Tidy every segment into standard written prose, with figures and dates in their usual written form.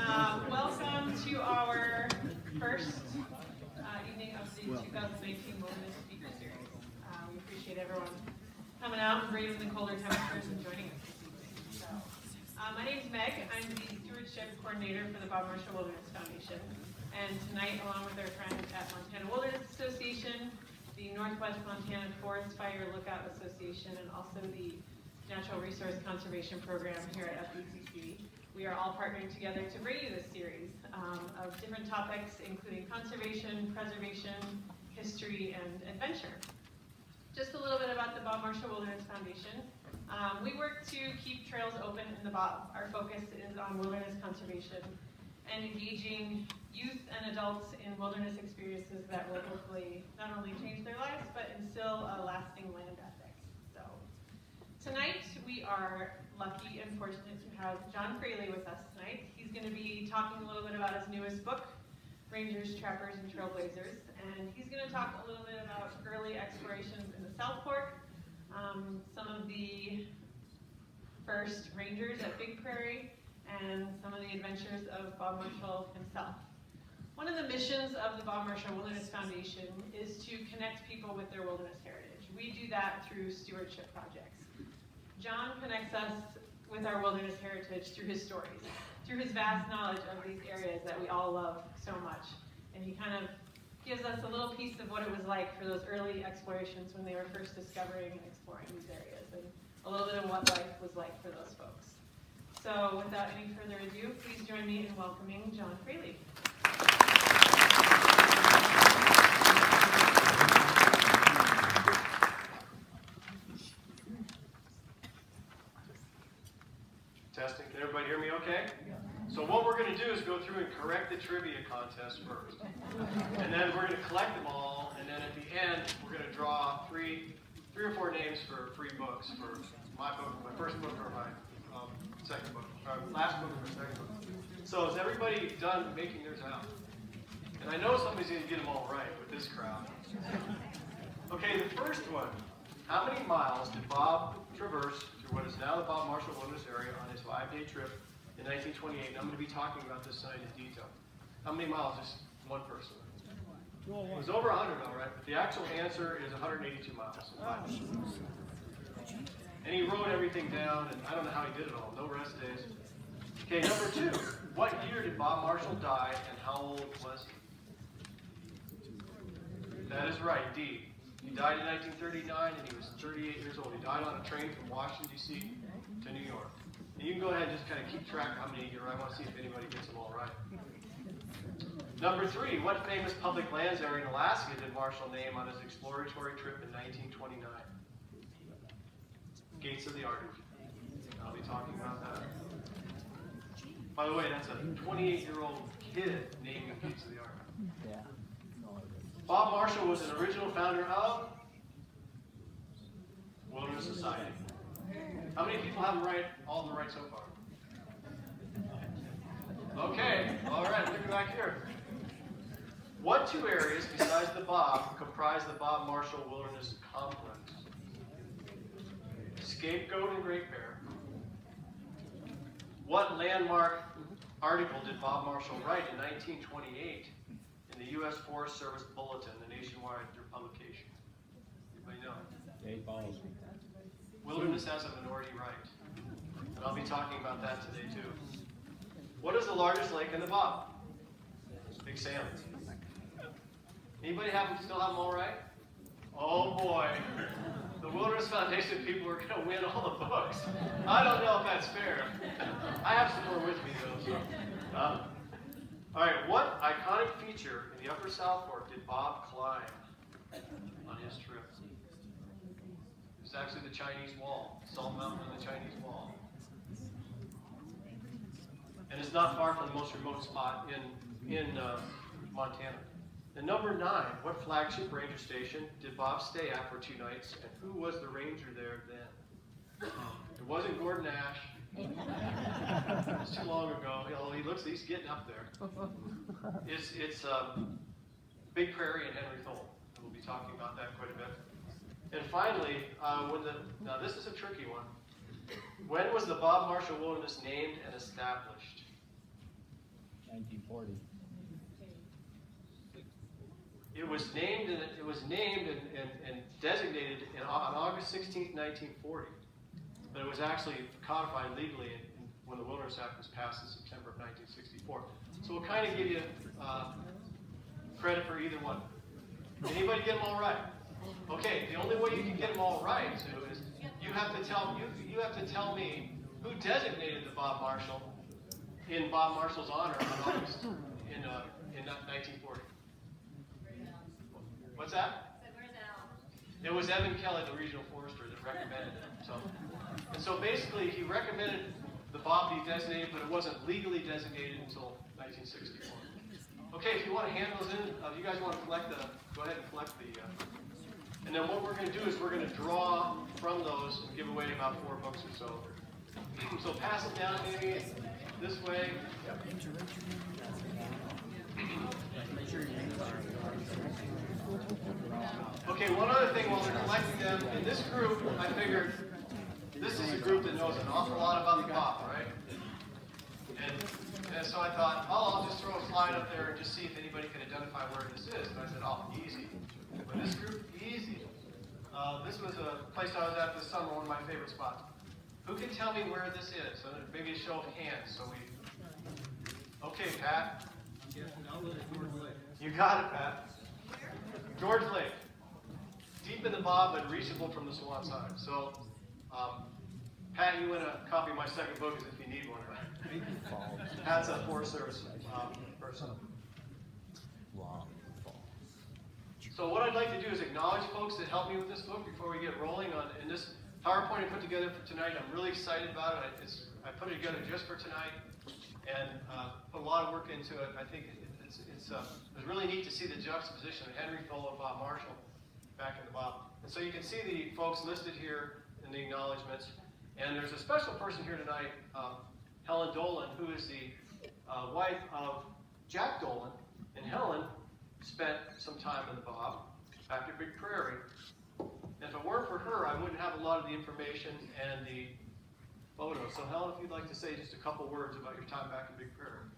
Welcome to our first evening of the 2019 Wilderness Speaker Series. We appreciate everyone coming out and braving the colder temperatures and joining us this evening. So, my name is Meg. I'm the Stewardship Coordinator for the Bob Marshall Wilderness Foundation. And tonight, along with our friends at Montana Wilderness Association, the Northwest Montana Forest Fire Lookout Association, and also the Natural Resource Conservation Program here at FBCC, we are all partnering together to bring you this series of different topics, including conservation, preservation, history, and adventure. Just a little bit about the Bob Marshall Wilderness Foundation. We work to keep trails open in the Bob. Our focus is on wilderness conservation and engaging youth and adults in wilderness experiences that will hopefully not only change their lives, but instill a lasting land ethic. So tonight we are lucky and fortunate to have John Fraley with us tonight. He's going to be talking a little bit about his newest book, Rangers, Trappers, and Trailblazers, and he's going to talk a little bit about early explorations in the South Fork, some of the first rangers at Big Prairie, and some of the adventures of Bob Marshall himself. One of the missions of the Bob Marshall Wilderness Foundation is to connect people with their wilderness heritage. We do that through stewardship projects. John connects us with our wilderness heritage through his stories, through his vast knowledge of these areas that we all love so much. And he kind of gives us a little piece of what it was like for those early explorations when they were first discovering and exploring these areas, and a little bit of what life was like for those folks. So without any further ado, please join me in welcoming John Fraley. Testing. Can everybody hear me okay? So what we're going to do is go through and correct the trivia contest first. And then we're going to collect them all, and then at the end, we're going to draw three or four names for free books for my book, my first book, or my second book, or last book, or my second book. So is everybody done making theirs out? And I know somebody's going to get them all right with this crowd. Okay, the first one. How many miles did Bob traverse through what is now the Bob Marshall Wilderness Area on his 5-day trip in 1928? And I'm going to be talking about this tonight in detail. How many miles? Just one person. It was over 100, all right, but the actual answer is 182 miles in 5 days. And he wrote everything down, and I don't know how he did it all. No rest days. Okay, number 2. What year did Bob Marshall die, and how old was he? That is right, D. He died in 1939, and he was 38 years old. He died on a train from Washington, D.C. to New York. And you can go ahead and just kind of keep track of how many you're right. I want to see if anybody gets them all right. Number 3, what famous public lands area in Alaska did Marshall name on his exploratory trip in 1929? Gates of the Arctic. I'll be talking about that. By the way, that's a 28-year-old kid naming Gates of the Arctic. Yeah. Bob Marshall was an original founder of Wilderness Society. How many people have all the right so far? Okay, all right, looking back here. What 2 areas besides the Bob comprise the Bob Marshall Wilderness Complex? Scapegoat and Great Bear. What landmark article did Bob Marshall write in 1928 in the U.S. Forest Service Bulletin, the nationwide publication? Anybody know? Wilderness has a minority right. And I'll be talking about that today too. What is the largest lake in the Bob? Big Salmon. Anybody still have them all right? Oh boy. The Wilderness Foundation people are going to win all the books. I don't know if that's fair. I have some more with me though. So. All right, what iconic feature in the Upper South Fork did Bob climb on his trip? It's actually the Chinese Wall, Salt Mountain and the Chinese Wall. And it's not far from the most remote spot in Montana. And number 9, what flagship ranger station did Bob stay at for 2 nights, and who was the ranger there then? It wasn't Gordon Ash. It's too long ago. He's getting up there. It's Big Prairie and Henry Thol. And we'll be talking about that quite a bit. And finally, now this is a tricky one. When was the Bob Marshall Wilderness named and established? 1940. It was named and designated on August 16th, 1940, but it was actually codified legally when the Wilderness Act was passed in September of 1964. So we'll kind of give you credit for either one. Anybody get them all right? Okay. The only way you can get them all right, Sue, is you have to tell me who designated the Bob Marshall in Bob Marshall's honor on August in 1940. What's that? It was Evan Kelly, the regional forester, that recommended it. So basically, he recommended the Bob be designated, but it wasn't legally designated until 1964. Okay, if you want to hand those in, you guys want to go ahead and collect the. And then what we're going to do is we're going to draw from those and give away about 4 books or so. So pass it down maybe this way. Okay, one other thing while they're collecting them, in this group, I figured this is a group that knows an awful lot about the Bob, right? And so I thought, I'll just throw a slide up there and just see if anybody can identify where this is. And I said, easy. But this group, easy. This was a place I was at this summer, one of my favorite spots. Who can tell me where this is? So maybe a show of hands. Okay, Pat. You got it, Pat. George Lake. Deep in the Bob, but reachable from the Swan side. So, Pat, you want a copy of my second book if you need one, right? Pat's a Forest Service person. So what I'd like to do is acknowledge folks that helped me with this book before we get rolling on. And this PowerPoint I put together for tonight, I'm really excited about it. I put it together just for tonight and put a lot of work into it. I think it was really neat to see the juxtaposition of Henry Thol and Bob Marshall back in the Bob. And so you can see the folks listed here in the acknowledgments. And there's a special person here tonight, Helen Dolan, who is the wife of Jack Dolan. And Helen spent some time in the Bob back at Big Prairie. And if it weren't for her, I wouldn't have a lot of the information and the photos. So Helen, if you'd like to say just a couple words about your time back at Big Prairie.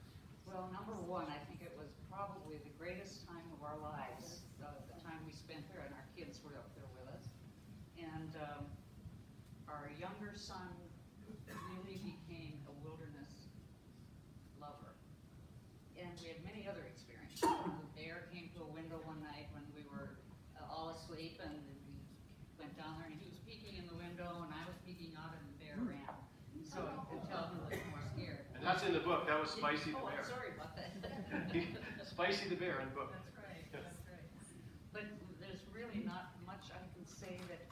Well, number one, I think it was probably the greatest time of our lives, the time we spent there, and our kids were up there with us. And our younger son really became a wilderness lover. And we had many other experiences. The bear came to a window one night when we were all asleep, and we went down there, and he was peeking in the window, and I was peeking out, and the bear ran. So you could tell he was more scared. And that's in the book. That was Spicy the Bear. I'm sorry about that. Spicy the Bear in the book. That's right. That's right. But there's really not much I can say that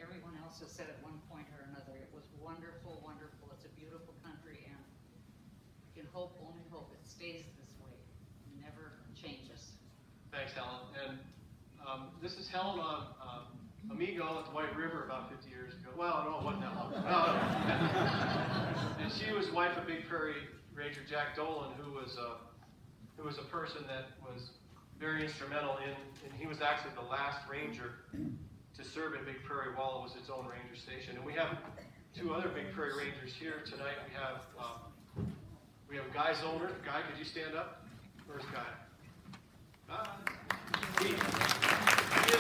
everyone else has said at one point or another. It was wonderful, wonderful. It's a beautiful country, and we can only hope it stays this way. It never changes. Thanks, Helen. And this is Helen on Amigo at the White River about 50 years ago. Well, no, it wasn't that long ago. And she was wife of Big Prairie Ranger Jack Dolan, who was a person that was very instrumental in, and he was actually the last ranger to serve at Big Prairie while it was its own ranger station. And we have 2 other Big Prairie Rangers here tonight. We have Guy Zollner. Guy, could you stand up? Where's Guy? He is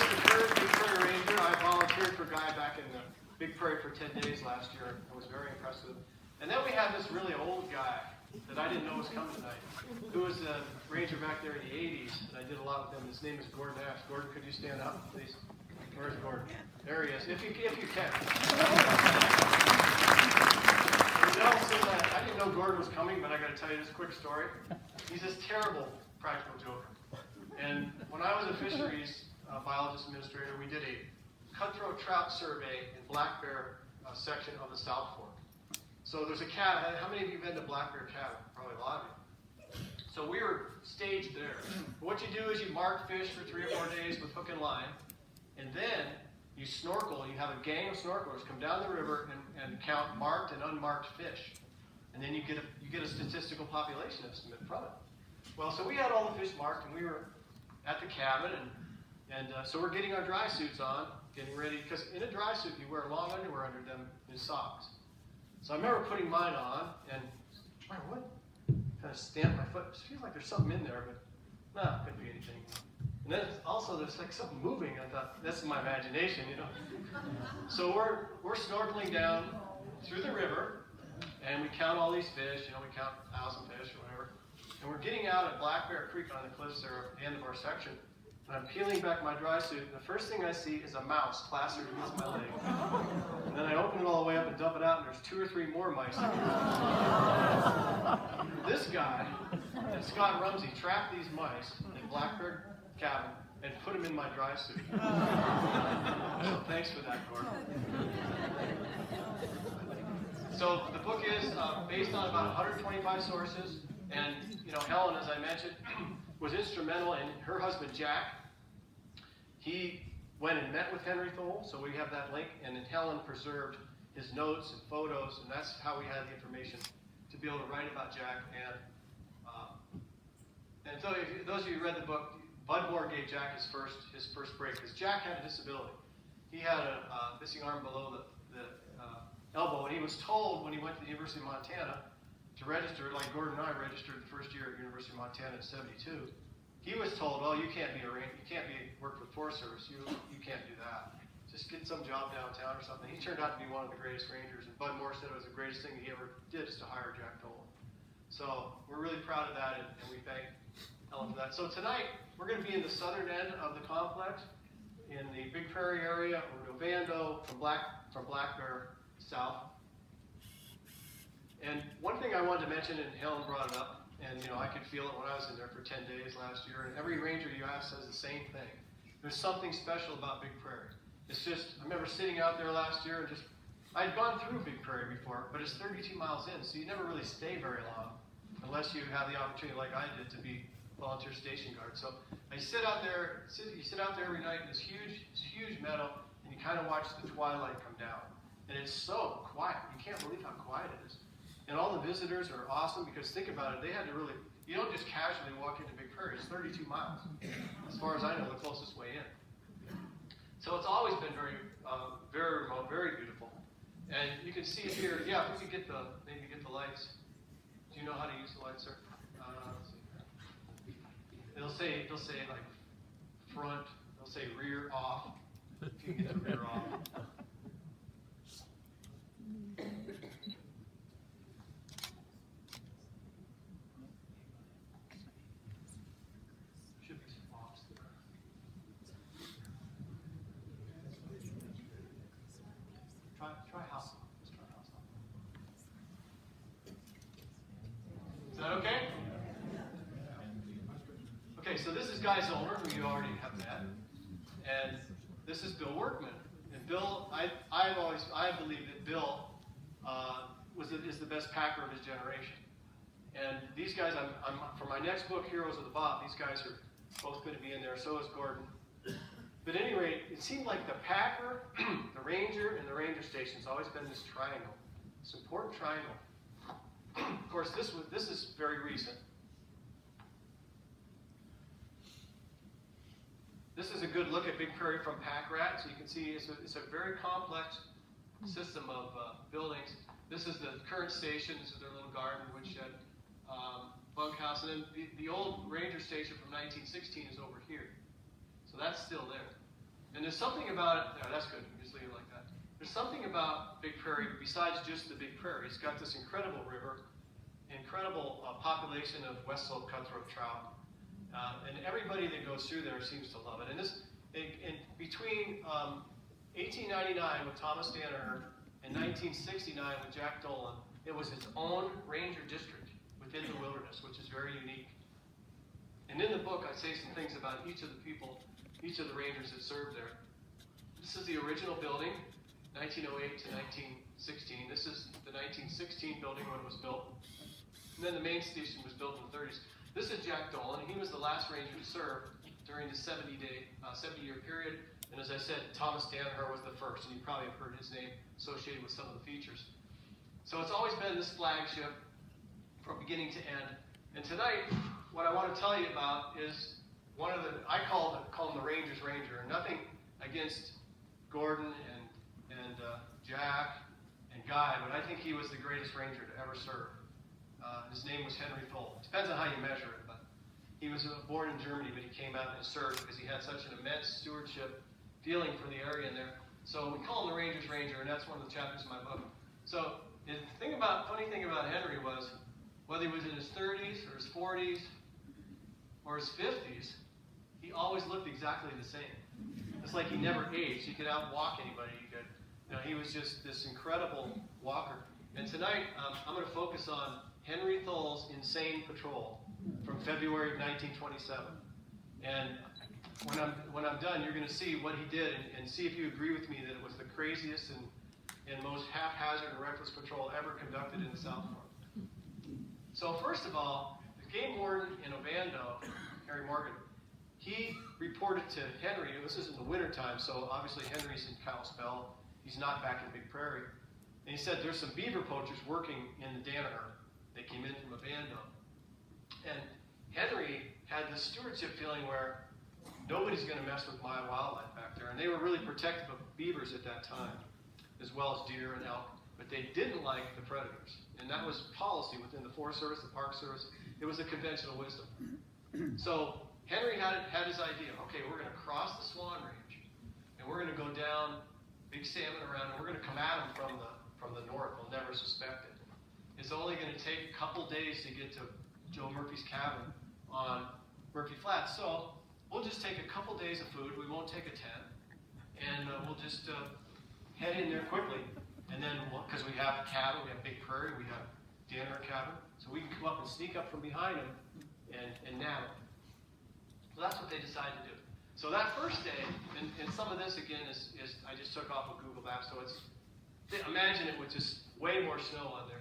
the 3rd Big Prairie Ranger. I volunteered for Guy back in the Big Prairie for 10 days last year. It was very impressive. And then we have this really old guy that I didn't know was coming tonight, who was a ranger back there in the 80s, and I did a lot with him. His name is Gordon Ash. Gordon, could you stand up, please? Where's Gordon? There he is, if you can. I didn't know Gordon was coming, but I got to tell you this quick story. He's this terrible practical joker. And when I was a fisheries biologist administrator, we did a cutthroat trout survey in Black Bear section of the South Fork. So there's a cabin. How many of you have been to Black Bear Cabin? Probably a lot of you. So we were staged there. What you do is you mark fish for 3 or 4 days with hook and line, and then you snorkel. You have a gang of snorkelers come down the river and count marked and unmarked fish. And then you get a statistical population estimate from it. Well, so we had all the fish marked, and we were at the cabin, and so we're getting our dry suits on, getting ready, because in a dry suit you wear long underwear under them and socks. So I remember putting mine on, and what kind of stamp my foot. It feels like there's something in there, but no, couldn't be anything. And then also there's like something moving. I thought, that's my imagination, you know. So we're snorkeling down through the river, and we count all these fish. You know, we count 1,000 fish or whatever. And we're getting out at Black Bear Creek on the cliffs there at the end of our section. And I'm peeling back my dry suit, and the first thing I see is a mouse plastered against my leg. And then I open it all the way up and dump it out, and there's 2 or 3 more mice. This guy, and Scott Rumsey, trapped these mice in Black Bear cabin and put them in my dry suit. So thanks for that, Gordon. So the book is based on about 125 sources, and you know, Helen, as I mentioned, was instrumental in her husband Jack. He went and met with Henry Thol, so we have that link, and then Helen preserved his notes and photos, and that's how we had the information to be able to write about Jack. And so, if those of you who read the book, Bud Moore gave Jack his first break because Jack had a disability. He had a missing arm below the elbow, and he was told when he went to the University of Montana to register, like Gordon and I registered the first year at University of Montana in '72. He was told, "Well, you can't work for the Forest Service. You can't do that. Just get some job downtown or something." He turned out to be one of the greatest rangers, and Bud Moore said it was the greatest thing he ever did is to hire Jack Thol. So we're really proud of that, and we thank Helen for that. So tonight we're going to be in the southern end of the complex, in the Big Prairie area, or Novando, from Black Bear south. And one thing I wanted to mention, and Helen brought it up, and you know, I could feel it when I was in there for 10 days last year, and every ranger you ask says the same thing. There's something special about Big Prairie. It's just, I remember sitting out there last year and just, I'd gone through Big Prairie before, but it's 32 miles in, so you never really stay very long, unless you have the opportunity like I did to be volunteer station guard. So I sit out there, you sit out there every night in this huge meadow, and you kind of watch the twilight come down. And it's so quiet. You can't believe how quiet it is. And all the visitors are awesome because think about it, they had to really, you don't just casually walk into Big Prairie. It's 32 miles. As far as I know, the closest way in. So it's always been very remote, very beautiful. And you can see here, yeah, if we could maybe get the lights. Do you know how to use the lights, sir? Let's see. It'll say like front, it'll say rear off. If you can get the rear off. Should be some offs there. Try house. Let's try house. Is that okay? Okay, so this is Guy Zollner, who you already have met, and this is Bill Workman. And Bill, I believe that Bill is the best packer of his generation. And these guys, I'm for my next book, Heroes of the Bob, these guys are both going to be in there. So is Gordon. But at any rate, it seemed like the packer, the ranger, and the ranger station has always been this triangle, this important triangle. Of course, this is very recent. This is a good look at Big Prairie from Pack Rat. So you can see it's a very complex system of buildings. This is the current station. This is their little garden, woodshed, bunkhouse. And then the old ranger station from 1916 is over here. So that's still there. And there's something about it. No, that's good. You can just leave it like that. There's something about Big Prairie besides just the Big Prairie. It's got this incredible river, incredible population of West Slope cutthroat trout. And everybody that goes through there seems to love it. And between 1899 with Thomas Danaher and 1969 with Jack Dolan, it was its own ranger district within the wilderness, which is very unique. And in the book, I say some things about each of the people, each of the rangers that served there. This is the original building, 1908 to 1916. This is the 1916 building when it was built. And then the main station was built in the 30s. This is Jack Dolan. He was the last ranger to serve during the 70-year period. And as I said, Thomas Danaher was the first, and you probably have heard his name associated with some of the features. So it's always been this flagship from beginning to end. And tonight, what I want to tell you about is one of I call him the Ranger's Ranger. And nothing against Gordon and Jack and Guy, but I think he was the greatest ranger to ever serve. His name was Henry Thol. Depends on how you measure it, but he was born in Germany, but he came out and served because he had such an immense stewardship feeling for the area in there. So we call him the Ranger's Ranger, and that's one of the chapters in my book. So the funny thing about Henry was, whether he was in his 30s or his 40s or his 50s, he always looked exactly the same. It's like he never aged. He could outwalk anybody. He was just this incredible walker. And tonight, I'm going to focus on Henry Thol's Insane Patrol from February of 1927. And when I'm done, you're going to see what he did and see if you agree with me that it was the craziest and most haphazard and reckless patrol ever conducted in the South Fork. So first of all, the game warden in Ovando, Harry Morgan, he reported to Henry, this is in the wintertime, so obviously Henry's in Kalispell, he's not back in Big Prairie, and he said there's some beaver poachers working in the Danaher. They came in from Ovando. And Henry had this stewardship feeling where nobody's going to mess with my wildlife back there. And they were really protective of beavers at that time, as well as deer and elk. But they didn't like the predators. And that was policy within the Forest Service, the Park Service. It was the conventional wisdom. So Henry had his idea. Okay, we're going to cross the Swan Range, and we're going to go down Big Salmon around, and we're going to come at them from the north. They'll never suspect it. It's only going to take a couple days to get to Joe Murphy's cabin on Murphy Flats. So we'll just take a couple days of food. We won't take a tent. And we'll just head in there quickly. And then, because we have cabin, we have Big Prairie, we have Danaher cabin. So we can come up and sneak up from behind them and nab them. So that's what they decided to do. So that first day, and some of this again is I just took off of Google Maps. So imagine it with just way more snow on there.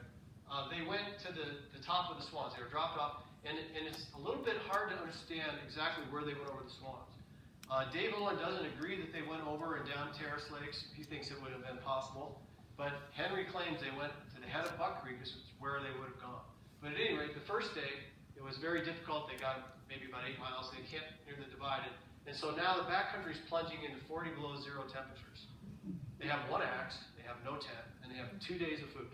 They went to the top of the Swans. They were dropped off, and it's a little bit hard to understand exactly where they went over the Swans. Dave Owen doesn't agree that they went over and down Terrace Lakes. He thinks it would have been possible. But Henry claims they went to the head of Buck Creek, which is where they would have gone. But at any rate, the first day, it was very difficult. They got maybe about 8 miles. They camped near the divide. And so now the backcountry is plunging into 40 below zero temperatures. They have one axe, they have no tent, and they have 2 days of food.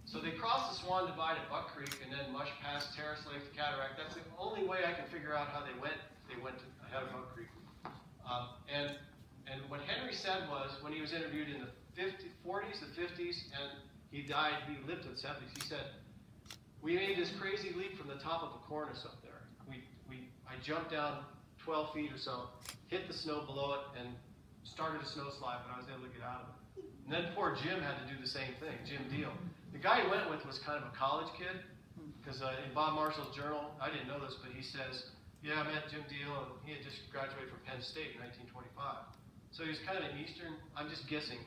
So they crossed the Swan Divide at Buck Creek and then mush past Terrace Lake to Cataract. That's the only way I can figure out how they went. They went ahead of Buck Creek. And what Henry said was, when he was interviewed in the 40s, the 50s, and he died, he lived to the 70s, he said, we made this crazy leap from the top of a cornice up there. I jumped down 12 feet or so, hit the snow below it, and started a snow slide, but I was able to get out of it. And then poor Jim had to do the same thing, Jim Deal. The guy he went with was kind of a college kid, because in Bob Marshall's journal, I didn't know this, but he says, yeah, I met Jim Deal, and he had just graduated from Penn State in 1925. So he was kind of an Eastern, I'm just guessing,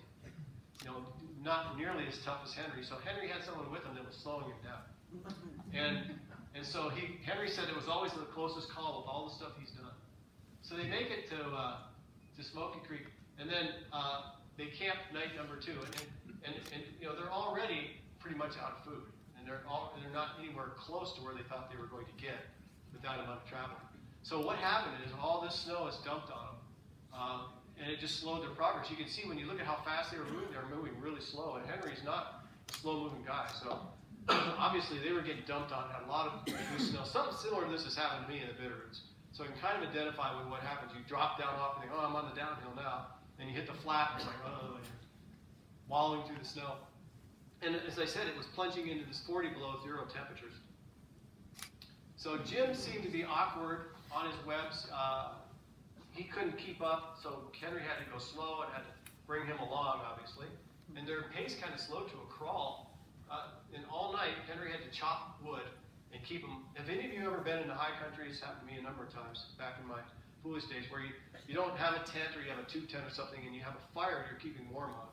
not nearly as tough as Henry. So Henry had someone with him that was slowing him down. And so Henry said it was always the closest call with all the stuff he's done. So they make it to Smoky Creek, and then they camp night number 2, and they're already pretty much out of food, and they're not anywhere close to where they thought they were going to get with that amount of travel. So what happened is all this snow is dumped on them, and it just slowed their progress. You can see when you look at how fast they were moving really slow, and Henry's not a slow-moving guy, so obviously they were getting dumped on, had a lot of loose snow. Something similar to this has happened to me in the Bitterroots. So you can kind of identify with what happens. You drop down off and think, oh, I'm on the downhill now. And you hit the flat, and it's like, oh, you're wallowing through the snow. And as I said, it was plunging into this 40 below zero temperatures. So Jim seemed to be awkward on his webs. He couldn't keep up, so Henry had to go slow and had to bring him along, obviously. And their pace kind of slowed to a crawl. And all night, Henry had to chop wood and keep them. Have any of you ever been in the high country? It's happened to me a number of times back in my foolish days, where you don't have a tent or you have a tube tent or something, and you have a fire you're keeping warm on.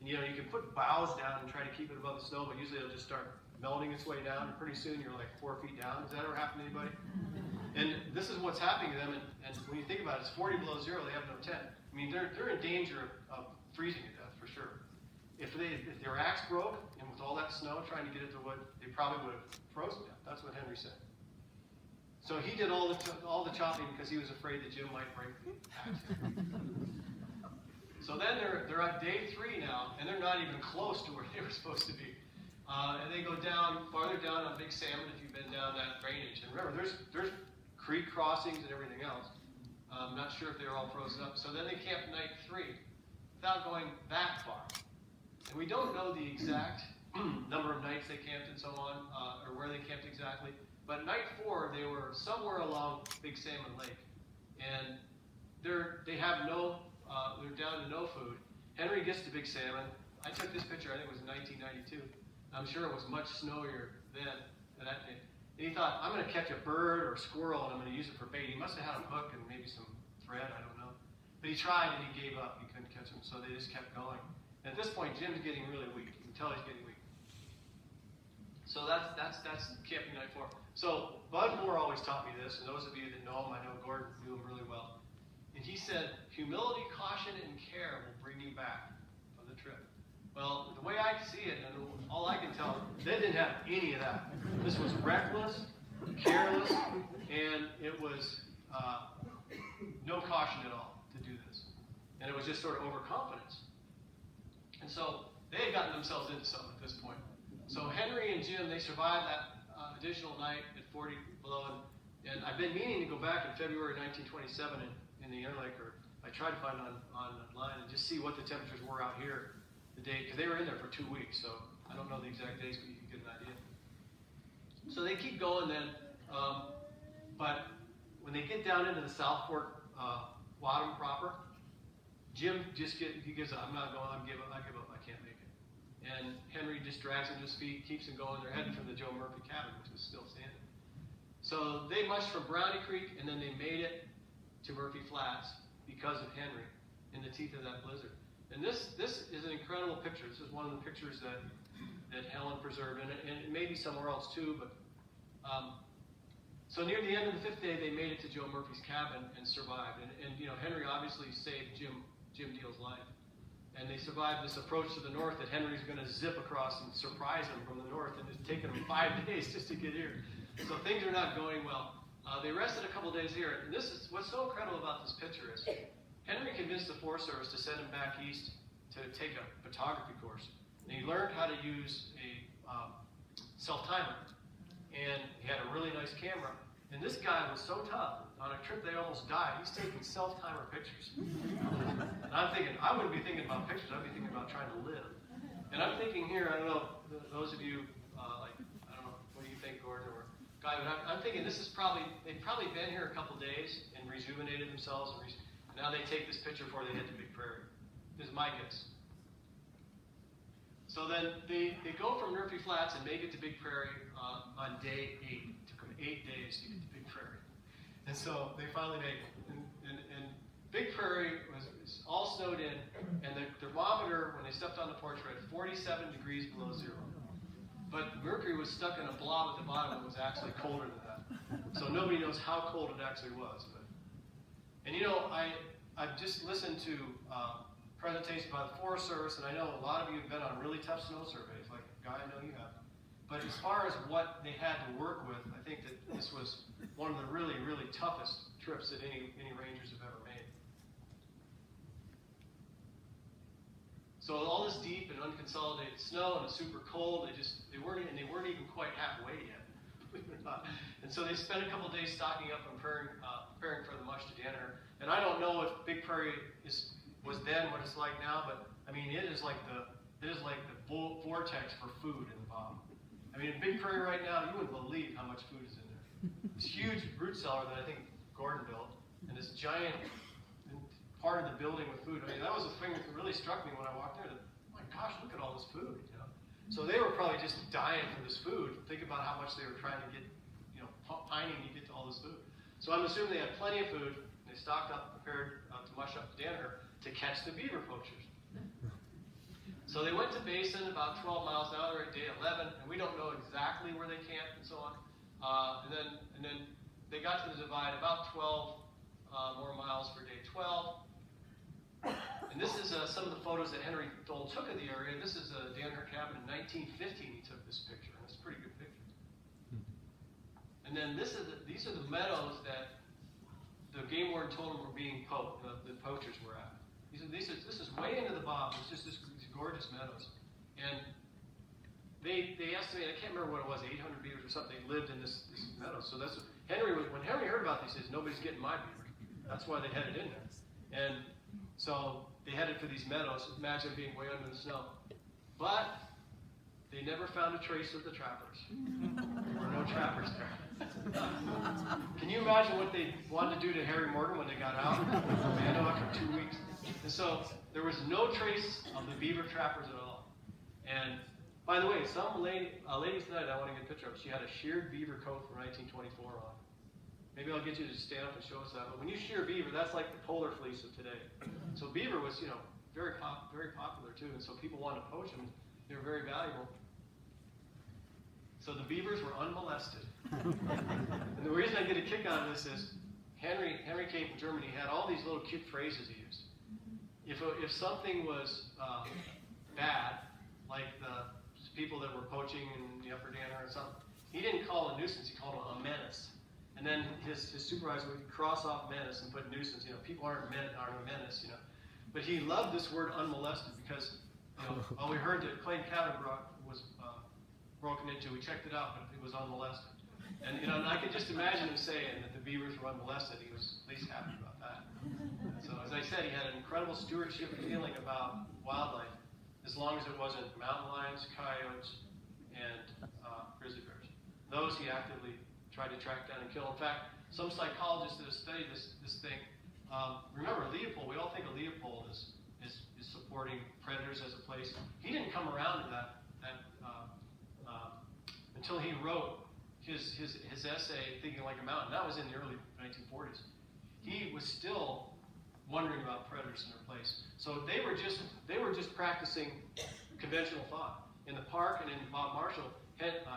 And you can put boughs down and try to keep it above the snow, but usually it'll just start melting its way down, and pretty soon you're like 4 feet down. Has that ever happened to anybody? And this is what's happening to them, and when you think about it, it's 40 below zero, they have no tent. I mean, they're in danger of freezing to death, for sure. If their axe broke, and with all that snow trying to get it to wood, they probably would have frozen to death. That's what Henry said. So he did all the chopping because he was afraid that Jim might break the axe. So then they're on day 3 now, and they're not even close to where they were supposed to be. And they go down, farther down on Big Salmon if you've been down that drainage. And remember, there's creek crossings and everything else. I'm not sure if they were all frozen up. So then they camped night 3 without going that far. And we don't know the exact number of nights they camped and so on, or where they camped exactly. But night 4, they were somewhere along Big Salmon Lake. And they're down to no food. Henry gets to Big Salmon. I took this picture, I think it was in 1992. I'm sure it was much snowier then than that day. And he thought, I'm going to catch a bird or a squirrel and I'm going to use it for bait. He must have had a hook and maybe some thread, I don't know. But he tried and he gave up. He couldn't catch them, so they just kept going. And at this point, Jim's getting really weak. You can tell he's getting weak. So that's camping night 4. So Bud Moore always taught me this, and those of you that know him, I know Gordon knew him really well. And he said, humility, caution, and care will bring you back from the trip. Well, the way I see it, and all I can tell, they didn't have any of that. This was reckless, careless, and it was no caution at all to do this. And it was just sort of overconfidence. And so they had gotten themselves into something at this point. So Henry and Jim, they survived that additional night at 40 below. And I've been meaning to go back in February 1927 in the Interlake, or I tried to find online and just see what the temperatures were out here the day, because they were in there for 2 weeks, so I don't know the exact days, but you can get an idea. So they keep going then, but when they get down into the South Fork bottom proper, Jim he gives up. I give up, I can't make it. And Henry just drags him to his feet, keeps him going. They're heading for the Joe Murphy cabin, which was still standing. So they mushed from Brownie Creek, and then they made it to Murphy Flats because of Henry in the teeth of that blizzard. And this is an incredible picture. This is one of the pictures that Helen preserved, and it may be somewhere else too. But so near the end of the 5th day, they made it to Joe Murphy's cabin and survived. And you know, Henry obviously saved Jim Deal's life. And they survived this approach to the north that Henry's going to zip across and surprise him from the north, and it's taken him 5 days just to get here. So things are not going well. They rested a couple days here, and this is what's so incredible about this picture is Henry convinced the Forest Service to send him back east to take a photography course. And he learned how to use a self-timer, and he had a really nice camera. And this guy was so tough. On a trip they almost died. He's taking self-timer pictures. And I'm thinking, I wouldn't be thinking about pictures. I'd be thinking about trying to live. And I'm thinking here, I don't know, those of you, I don't know, what do you think, Gordon or Guy? But I'm thinking they've probably been here a couple days and rejuvenated themselves. And now they take this picture before they head to Big Prairie. This is my guess. So then they go from Murphy Flats and make it to Big Prairie on day 8. It took them 8 days to get to Big Prairie. And so they finally made it. And Big Prairie was all snowed in, and the thermometer, when they stepped on the porch, read 47 degrees below zero. But the mercury was stuck in a blob at the bottom that was actually colder than that. So nobody knows how cold it actually was. And you know, I've just listened to presentations by the Forest Service, and I know a lot of you have been on really tough snow surveys, like Guy, I know you have. But as far as what they had to work with, I think that this was one of the really, really toughest trips that any rangers have ever made. So all this deep and unconsolidated snow and it's super cold, they weren't even quite halfway yet, believe it or not. And so they spent a couple of days stocking up and preparing for the mush to Danaher. And I don't know if Big Prairie was then what it's like now, but I mean it is like the vortex for food in the bottom. I mean, in Big Prairie right now, you wouldn't believe how much food is in there. This huge root cellar that I think Gordon built, and this giant part of the building with food. I mean, that was the thing that really struck me when I walked there. Oh my gosh, look at all this food, you know. So they were probably just dying for this food. Think about how much they were trying to get, you know, pining to get to all this food. So I'm assuming they had plenty of food. They stocked up, prepared to mush up the Danaher to catch the beaver poachers. So they went to Basin about 12 miles. Now they're at day 11, and we don't know exactly where they camped and so on. And then they got to the divide about 12 more miles for day 12. And this is some of the photos that Henry Thol took of the area. This is a Danaher cabin in 1915. He took this picture, and it's a pretty good picture. And then these are the meadows that the game warden told them were being the poachers were at. This is way into the bottom. It's just these gorgeous meadows. And they estimated, I can't remember what it was, 800 beavers or something lived in this meadow. So that's when Henry heard about this, he says, nobody's getting my beaver. That's why they headed in there. And so they headed for these meadows. Imagine being way under the snow. But they never found a trace of the trappers. There were no trappers there. Can you imagine what they wanted to do to Harry Morgan when they got out? They had after 2 weeks. And so there was no trace of the beaver trappers at all. And by the way, some lady tonight I want to get a picture of, she had a sheared beaver coat from 1924 on. Maybe I'll get you to stand up and show us that. But when you shear beaver, that's like the polar fleece of today. So beaver was, very popular too. And so people wanted to poach them. They were very valuable. So the beavers were unmolested. And the reason I get a kick out of this is Henry came from Germany. He had all these little cute phrases he used. If something was bad, like the people that were poaching in the Upper Danner or something, he didn't call it a nuisance. He called it a menace. And then his supervisor would cross off menace and put nuisance. People aren't a menace. But he loved this word unmolested because we heard that Clayton Cabin was broken into. We checked it out, but it was unmolested. And and I could just imagine him saying that the beavers were unmolested. He was at least happy about that. So as I said, he had an incredible stewardship feeling about wildlife, as long as it wasn't mountain lions, coyotes, and grizzly bears. Those he actively tried to track down and kill. In fact, some psychologists that have studied this thing, remember Leopold, we all think of Leopold as supporting predators as a place. He didn't come around to that until he wrote his essay, Thinking Like a Mountain. That was in the early 1940s. He was still wondering about predators in their place. So they were just practicing conventional thought. In the park and in Bob Marshall,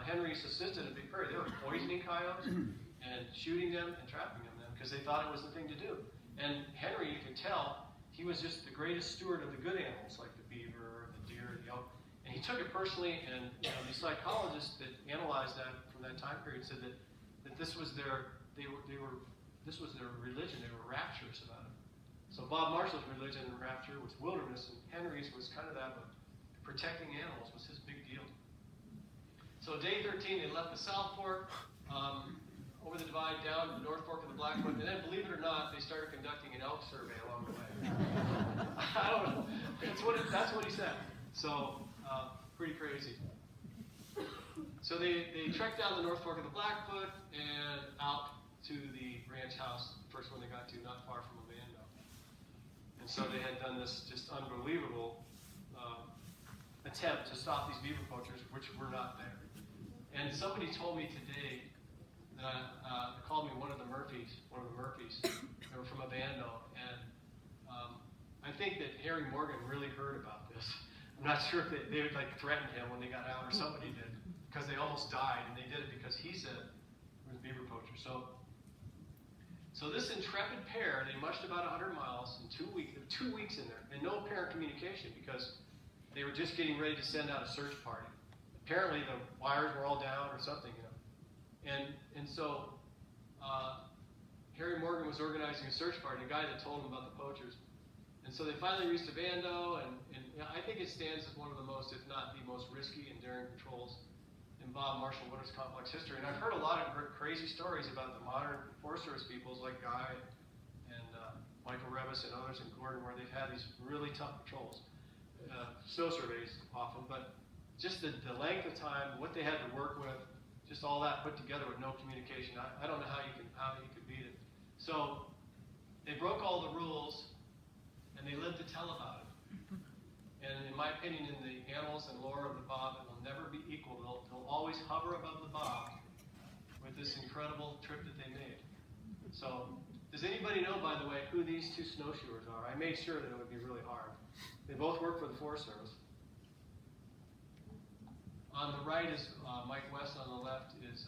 Henry's assistant at Big Prairie, they were poisoning coyotes and shooting them and trapping them because they thought it was the thing to do. And Henry, you can tell, he was just the greatest steward of the good animals, like the beaver, the deer, the elk. And he took it personally, and the psychologists that analyzed that from that time period said that this was their religion. They were rapturous about it. So Bob Marshall's religion and rapture was wilderness, and Henry's was kind of that, but protecting animals was his big deal. So day 13, they left the South Fork, over the divide, down to the North Fork of the Blackfoot, and then, believe it or not, they started conducting an elk survey along the way. I don't know. That's what he said. So, pretty crazy. So they trekked down the North Fork of the Blackfoot and out to the ranch house, the first one they got to, not far from Ovando. And so they had done this just unbelievable attempt to stop these beaver poachers, which were not there. And somebody told me today that called me one of the Murphys. They were from Ovando, and I think that Harry Morgan really heard about this. I'm not sure if they would threatened him when they got out, or somebody did, because they almost died, and they did it because he said it was beaver poachers. So this intrepid pair, they mushed about 100 miles in 2 weeks. There were 2 weeks in there, and no apparent communication because they were just getting ready to send out a search party. Apparently the wires were all down or something, And so Harry Morgan was organizing a search party, a guy that told him about the poachers. And so they finally reached Ovando, and I think it stands as one of the most, if not the most risky and daring patrols in Bob Marshall Winters Complex history. And I've heard a lot of crazy stories about the modern Forest Service peoples like Guy and Michael Revis and others in Gordon, where they've had these really tough patrols. Snow surveys often, but just the length of time, what they had to work with, just all that put together with no communication. I don't know how you could beat it. So they broke all the rules, and they lived to tell about it. And in my opinion, in the annals and lore of the Bob, it will never be equal. They'll always hover above the Bob with this incredible trip that they made. So does anybody know, by the way, who these two snowshoers are? I made sure that it would be really hard. They both work for the Forest Service. On the right is Mike West. On the left is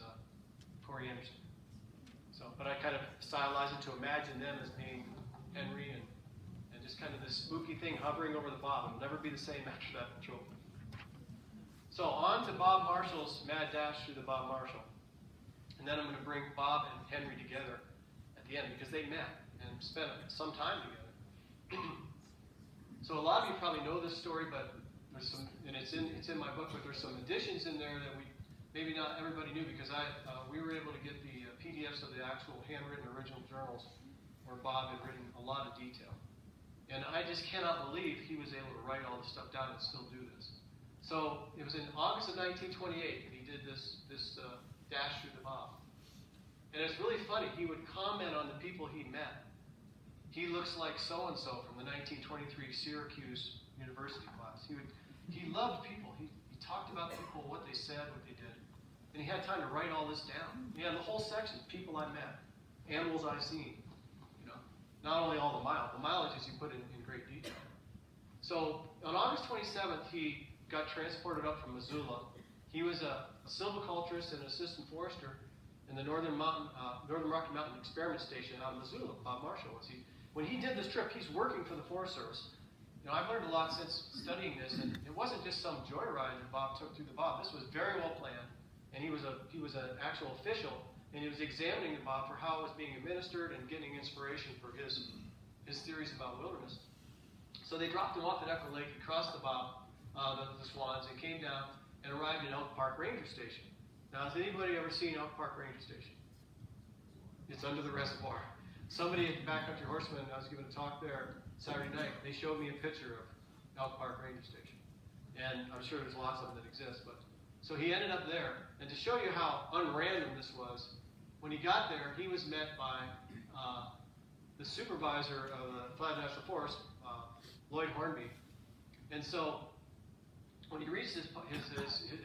Corey Anderson. But I kind of stylized it to imagine them as being Henry and just kind of this spooky thing hovering over the Bob. It'll never be the same after that patrol. So on to Bob Marshall's mad dash through the Bob Marshall. And then I'm going to bring Bob and Henry together at the end because they met and spent some time together. So a lot of you probably know this story, but there's some, and it's in my book, but there's some additions in there that maybe not everybody knew, because we were able to get the PDFs of the actual handwritten original journals where Bob had written a lot of detail. And I just cannot believe he was able to write all this stuff down and still do this. So it was in August of 1928 that he did this dash through the Bob. And it's really funny. He would comment on the people he met. He looks like so-and-so from the 1923 Syracuse University class. He loved people. He talked about people, what they said, what they did. And he had time to write all this down. He had the whole section, people I met, animals I've seen. Not only all the mileages he put in great detail. So on August 27th, he got transported up from Missoula. He was a silviculturist and assistant forester in the Northern Rocky Mountain Experiment Station out in Missoula. Bob Marshall was. When he did this trip, he's working for the Forest Service. I've learned a lot since studying this, and it wasn't just some joyride that Bob took through the Bob. This was very well planned, and he was an actual official. And he was examining the Bob for how it was being administered and getting inspiration for his theories about wilderness. So they dropped him off at Echo Lake. He crossed the Bob, the Swans, and came down and arrived at Elk Park Ranger Station. Now, has anybody ever seen Elk Park Ranger Station? It's under the reservoir. Somebody at the Backcountry Horseman, I was giving a talk there Saturday night, they showed me a picture of Elk Park Ranger Station. And I'm sure there's lots of them that exist. So he ended up there. And to show you how unrandom this was, when he got there, he was met by the supervisor of the Flat National Forest, Lloyd Hornby. And so when he reached his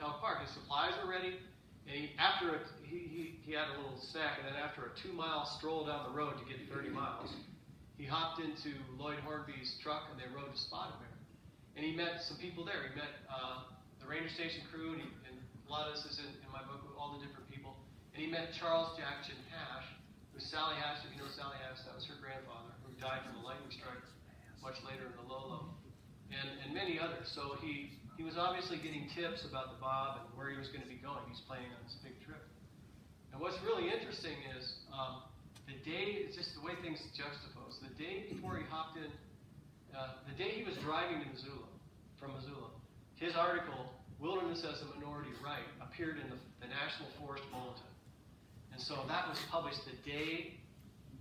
Elk Park, his supplies were ready, and he had a little snack, and then after a 2-mile stroll down the road to get 30 miles, he hopped into Lloyd Hornby's truck, and they rode to Spotted-Bear. And he met some people there. He met the ranger station crew, and a lot of this is in my book with all the different people. And he met Charles Jackson Hash, who's Sally Hash. If you know Sally Hash, that was her grandfather, who died from a lightning strike much later in the Lolo, and many others. So he was obviously getting tips about the Bob and where he was going to be going. He's planning on this big trip. And what's really interesting is the day, it's just the way things juxtapose. The day before he hopped in, the day he was driving to from Missoula, his article, Wilderness as a Minority Right, appeared in the National Forest Bulletin. And so that was published the day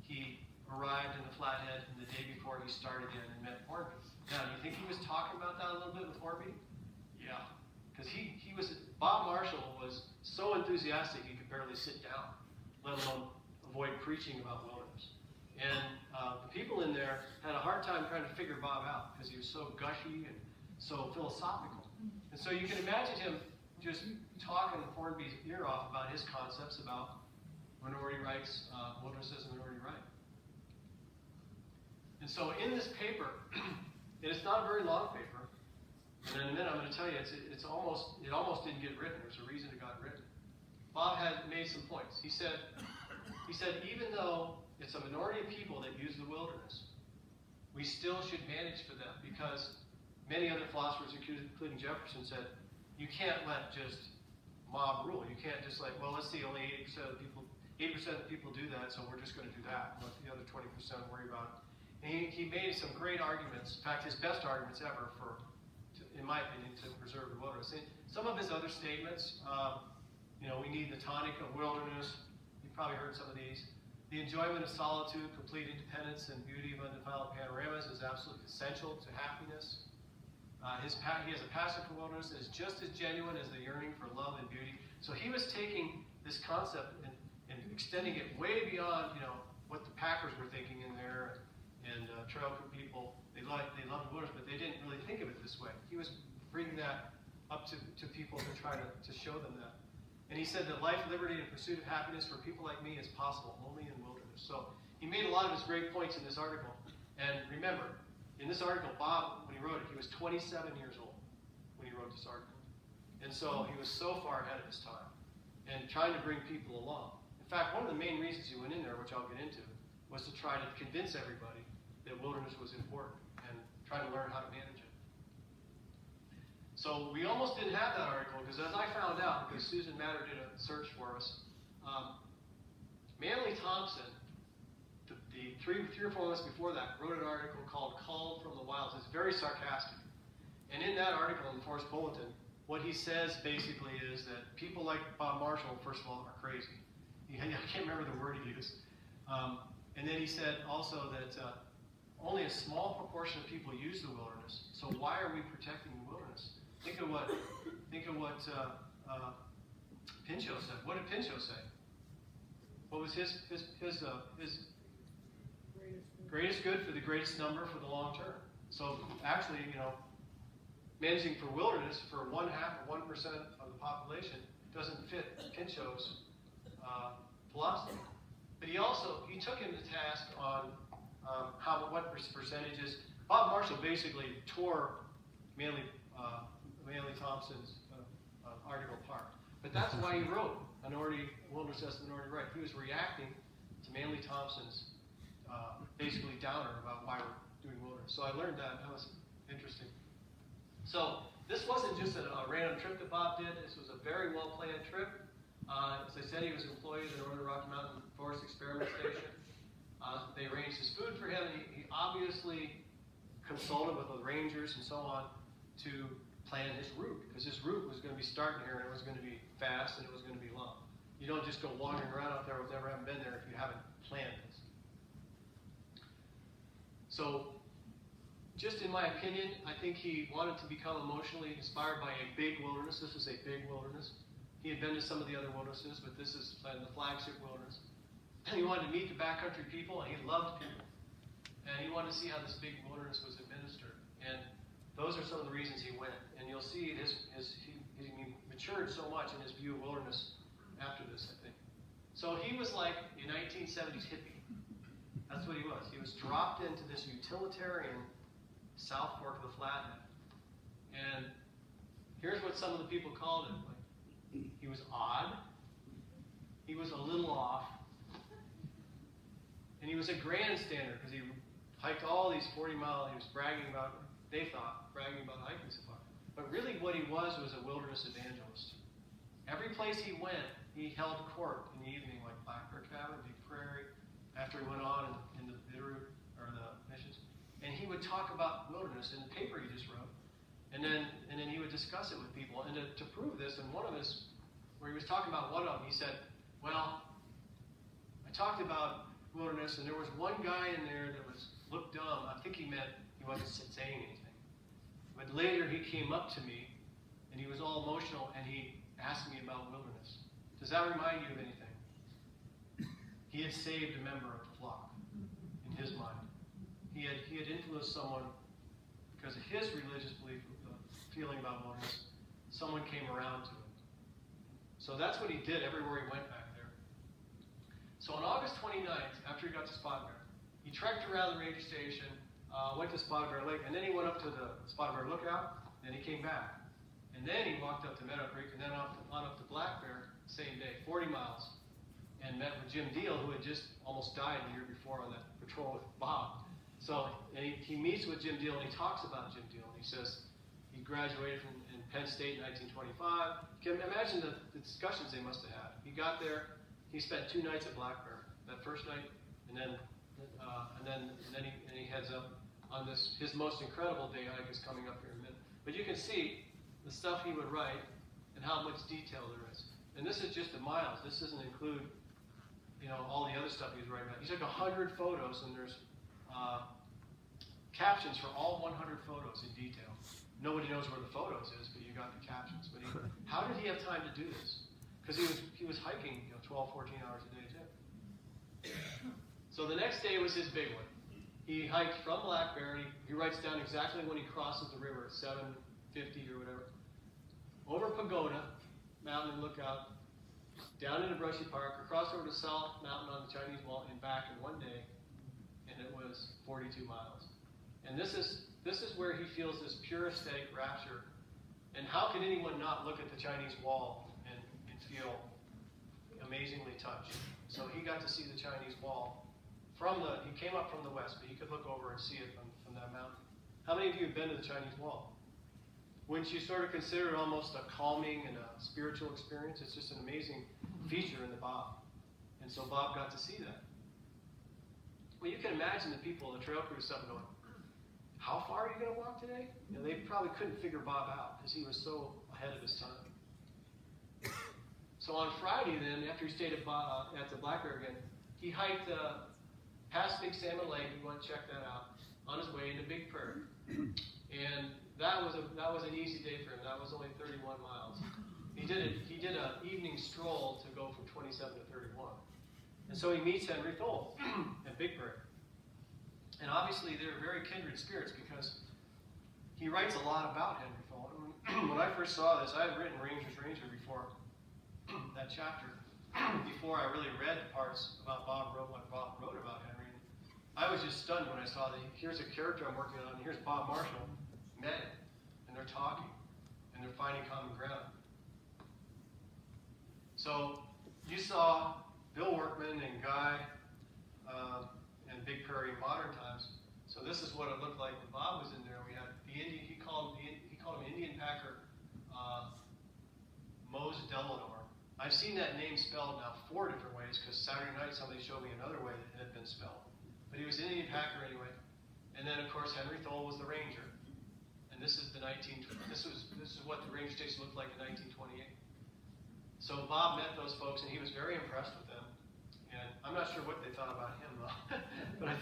he arrived in the Flathead and the day before he started in and met Hornby. Now, do you think he was talking about that a little bit with Hornby? Yeah. Because Bob Marshall was so enthusiastic he could barely sit down, let alone avoid preaching about wilderness. And the people in there had a hard time trying to figure Bob out because he was so gushy and so philosophical. And so you can imagine him just talking Hornby's ear off about his concepts about minority rights, wilderness as a minority right. And so in this paper, and it's not a very long paper, and in a minute I'm going to tell you it almost didn't get written. There's a reason it got written. Bob had made some points. He said even though it's a minority of people that use the wilderness, we still should manage for them, because many other philosophers, including Jefferson, said you can't let just mob rule. You can't just let's see, only 80% of the people do that, so we're just going to do that. Let the other 20% worry about it. And he made some great arguments, in fact, his best arguments ever in my opinion, to preserve the wilderness. And some of his other statements, we need the tonic of wilderness. You've probably heard some of these. The enjoyment of solitude, complete independence, and beauty of undefiled panoramas is absolutely essential to happiness. He has a passion for wilderness that is just as genuine as the yearning for love and beauty. So he was taking this concept and extending it way beyond, what the Packers were thinking in there, and trail crew people. They loved the wilderness, but they didn't really think of it this way. He was bringing that up to people to try to show them that. And he said that life, liberty, and pursuit of happiness for people like me is possible only in wilderness. So he made a lot of his great points in this article. And remember, in this article, Bob, when he wrote it, he was 27 years old when he wrote this article. And so he was so far ahead of his time and trying to bring people along. In fact, one of the main reasons he went in there, which I'll get into, was to try to convince everybody that wilderness was important and try to learn how to manage it. So we almost didn't have that article, because as I found out, because Susan Matter did a search for us, Manly Thompson, the three or 4 months before that, wrote an article called Called from the Wilds. It's very sarcastic. And in that article in the Forest Bulletin, what he says basically is that people like Bob Marshall, first of all, are crazy. I can't remember the word he used. And then he said also that only a small proportion of people use the wilderness. So why are we protecting the wilderness? Think of what Pinchot said. What did Pinchot say? What was his greatest good for the greatest number for the long term? So actually, managing for wilderness for 1/2 of 1% of the population doesn't fit Pinchot's philosophy. But he took him to task on what percentages. Bob Marshall basically tore Manly Thompson's article apart. But that's why he wrote Wilderness as a Minority Right. He was reacting to Manly Thompson's basically downer about why we're doing wilderness. So I learned that. That was interesting. So this wasn't just a random trip that Bob did. This was a very well-planned trip. As I said, he was employed at the Northern Rocky Mountain Forest Experiment Station. They arranged his food for him. He obviously consulted with the rangers and so on to plan his route, because his route was going to be starting here, and it was going to be fast, and it was going to be long. You don't just go wandering around out there with never having been there if you haven't planned this. So, just in my opinion, I think he wanted to become emotionally inspired by a big wilderness. This is a big wilderness. He had been to some of the other wildernesses, but this is the flagship wilderness. And he wanted to meet the backcountry people, and he loved people. And he wanted to see how this big wilderness was administered. And those are some of the reasons he went. And you'll see he matured so much in his view of wilderness after this, I think. So he was like a 1970s hippie. That's what he was. He was dropped into this utilitarian South Fork of the Flathead. And here's what some of the people called him. He was odd. He was a little off. And he was a grandstander because he hiked all these 40-mile, he was bragging about hiking so far. But really what he was a wilderness evangelist. Every place he went, he held court in the evening, like Black Bear Cabin, Big Prairie, after he went on in the Bitterroot, or the missions. And he would talk about wilderness in the paper he just wrote. And then he would discuss it with people. And to prove this, in one of his, where he was talking about one of them, he said, well, I talked about wilderness, and there was one guy in there that looked dumb. I think he meant he wasn't saying anything. But later he came up to me, and he was all emotional, and he asked me about wilderness. Does that remind you of anything? He had saved a member of the flock, in his mind. He had influenced someone because of his religious belief, feeling about wilderness. Someone came around to it. So that's what he did everywhere he went back there. So on August 29th, after he got to Spotted Bear, he trekked around the ranger station, went to Spotted Bear Lake, and then he went up to the Spotted Bear Lookout, and he came back. And then he walked up to Meadow Creek, and then on up to Black Bear, same day, 40 miles, and met with Jim Deal, who had just almost died the year before on that patrol with Bob. So and he meets with Jim Deal, and he talks about Jim Deal, and he says he graduated from in Penn State in 1925. You can imagine the discussions they must have had. He got there, he spent 2 nights at Black Bear. That first night, and then he heads up on his most incredible day hike is coming up here in a minute. But you can see the stuff he would write and how much detail there is. And this is just the miles. This doesn't include, all the other stuff he was writing about. He took 100 photos, and there's captions for all 100 photos in detail. Nobody knows where the photos is, but you got the captions. But how did he have time to do this? Because he was hiking 12, 14 hours a day too. So the next day was his big one. He hiked from Black Bear, and he writes down exactly when he crosses the river at 7:50 or whatever. Over Pagoda Mountain Lookout, down into Brushy Park, across over to South Mountain on the Chinese Wall, and back in one day, and it was 42 miles. And this is where he feels this pure aesthetic rapture. And how can anyone not look at the Chinese Wall and feel amazingly touched? So he got to see the Chinese Wall he came up from the west, but he could look over and see it from that mountain. How many of you have been to the Chinese Wall? Wouldn't you sort of consider it almost a calming and a spiritual experience? It's just an amazing feature in the Bob. And so Bob got to see that. Well, you can imagine the people on the trail crew stuff going, how far are you going to walk today? They probably couldn't figure Bob out because he was so ahead of his time. So on Friday then, after he stayed at the Black Bear again, he hiked past Big Salmon Lake. We went to check that out on his way into Big Prairie. And that was an easy day for him. That was only 31 miles. He did an evening stroll to go from 27 to 31. And so he meets Henry Thol at Big Prairie. And obviously they're very kindred spirits because he writes a lot about Henry Thol. When I first saw this, I had written Ranger's Ranger before that chapter, before I really read the parts about what Bob wrote about Henry. I was just stunned when I saw that here's a character I'm working on, and here's Bob Marshall, met him, and they're talking, and they're finding common ground. So you saw Bill Workman and Guy and Big Prairie in modern times. So this is what it looked like when Bob was in there. We had the Indian, he called him Indian Packer Mose Delanor. I've seen that name spelled now 4 different ways because Saturday night somebody showed me another way that it had been spelled. But he was an Indian Packer anyway. And then of course Henry Thol was the Ranger. And this is this is what the Ranger station looked like in 1928. So Bob met those folks and he was very impressed with them. And I'm not sure what they thought about him though. But I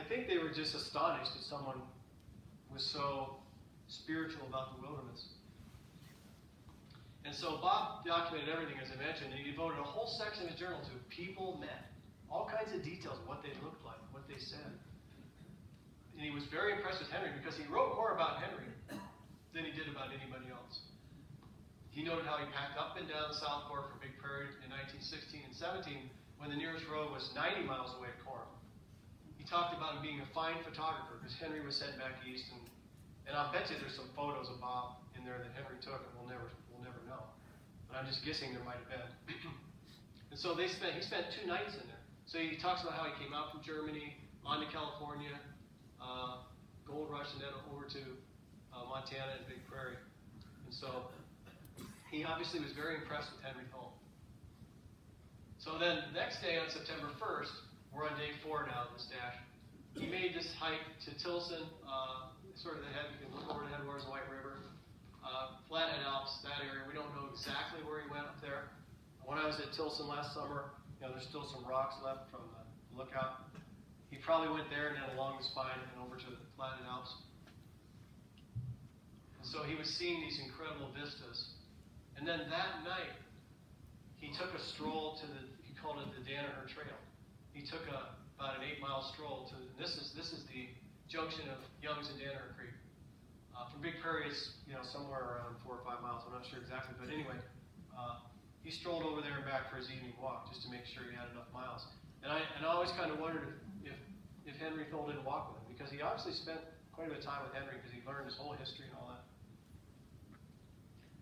think they were just astonished that someone was so spiritual about the wilderness. And so Bob documented everything, as I mentioned, and he devoted a whole section of his journal to people met. All kinds of details of what they looked like, what they said. And he was very impressed with Henry because he wrote more about Henry than he did about anybody else. He noted how he packed up and down South Fork for Big Prairie in 1916 and 17 when the nearest road was 90 miles away at Coram. He talked about him being a fine photographer because Henry was sent back east, and I'll bet you there's some photos of Bob in there that Henry took, and we'll never know. But I'm just guessing there might have been. And so he spent 2 nights in there. So he talks about how he came out from Germany, on to California, Gold Rush, and then over to Montana and Big Prairie. And so he obviously was very impressed with Henry Thol. So then the next day on September 1st, we're on day 4 now of this dash. He made this hike to Tilson, sort of the head, you can look over the headwaters of the White River, Flathead Alps, that area. We don't know exactly where he went up there. When I was at Tilson last summer, there's still some rocks left from the lookout. He probably went there and then along the spine and over to the Flathead Alps. And so he was seeing these incredible vistas. And then that night, he took a stroll to he called it the Danaher Trail. He took about an 8-mile stroll to, this is the junction of Young's and Danaher Creek. From Big Prairie, it's somewhere around 4 or 5 miles. I'm not sure exactly, but anyway, he strolled over there and back for his evening walk just to make sure he had enough miles. And I always kind of wondered if Henry Thol didn't walk with him, because he obviously spent quite a bit of time with Henry because he learned his whole history and all that.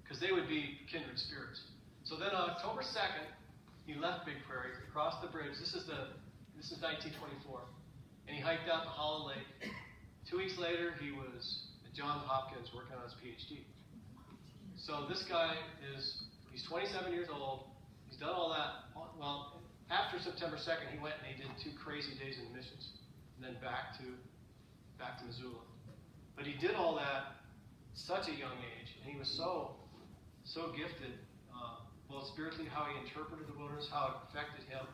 Because they would be kindred spirits. So then on October 2nd, he left Big Prairie, crossed the bridge. This is 1924, and he hiked out to Holland Lake. 2 weeks later, he was at Johns Hopkins working on his PhD. So this guy he's 27 years old. He's done all that. Well, after September 2nd, he went and he did 2 crazy days in the missions, and then back to Missoula. But he did all that at such a young age, and he was so gifted, both spiritually, how he interpreted the wilderness, how it affected him.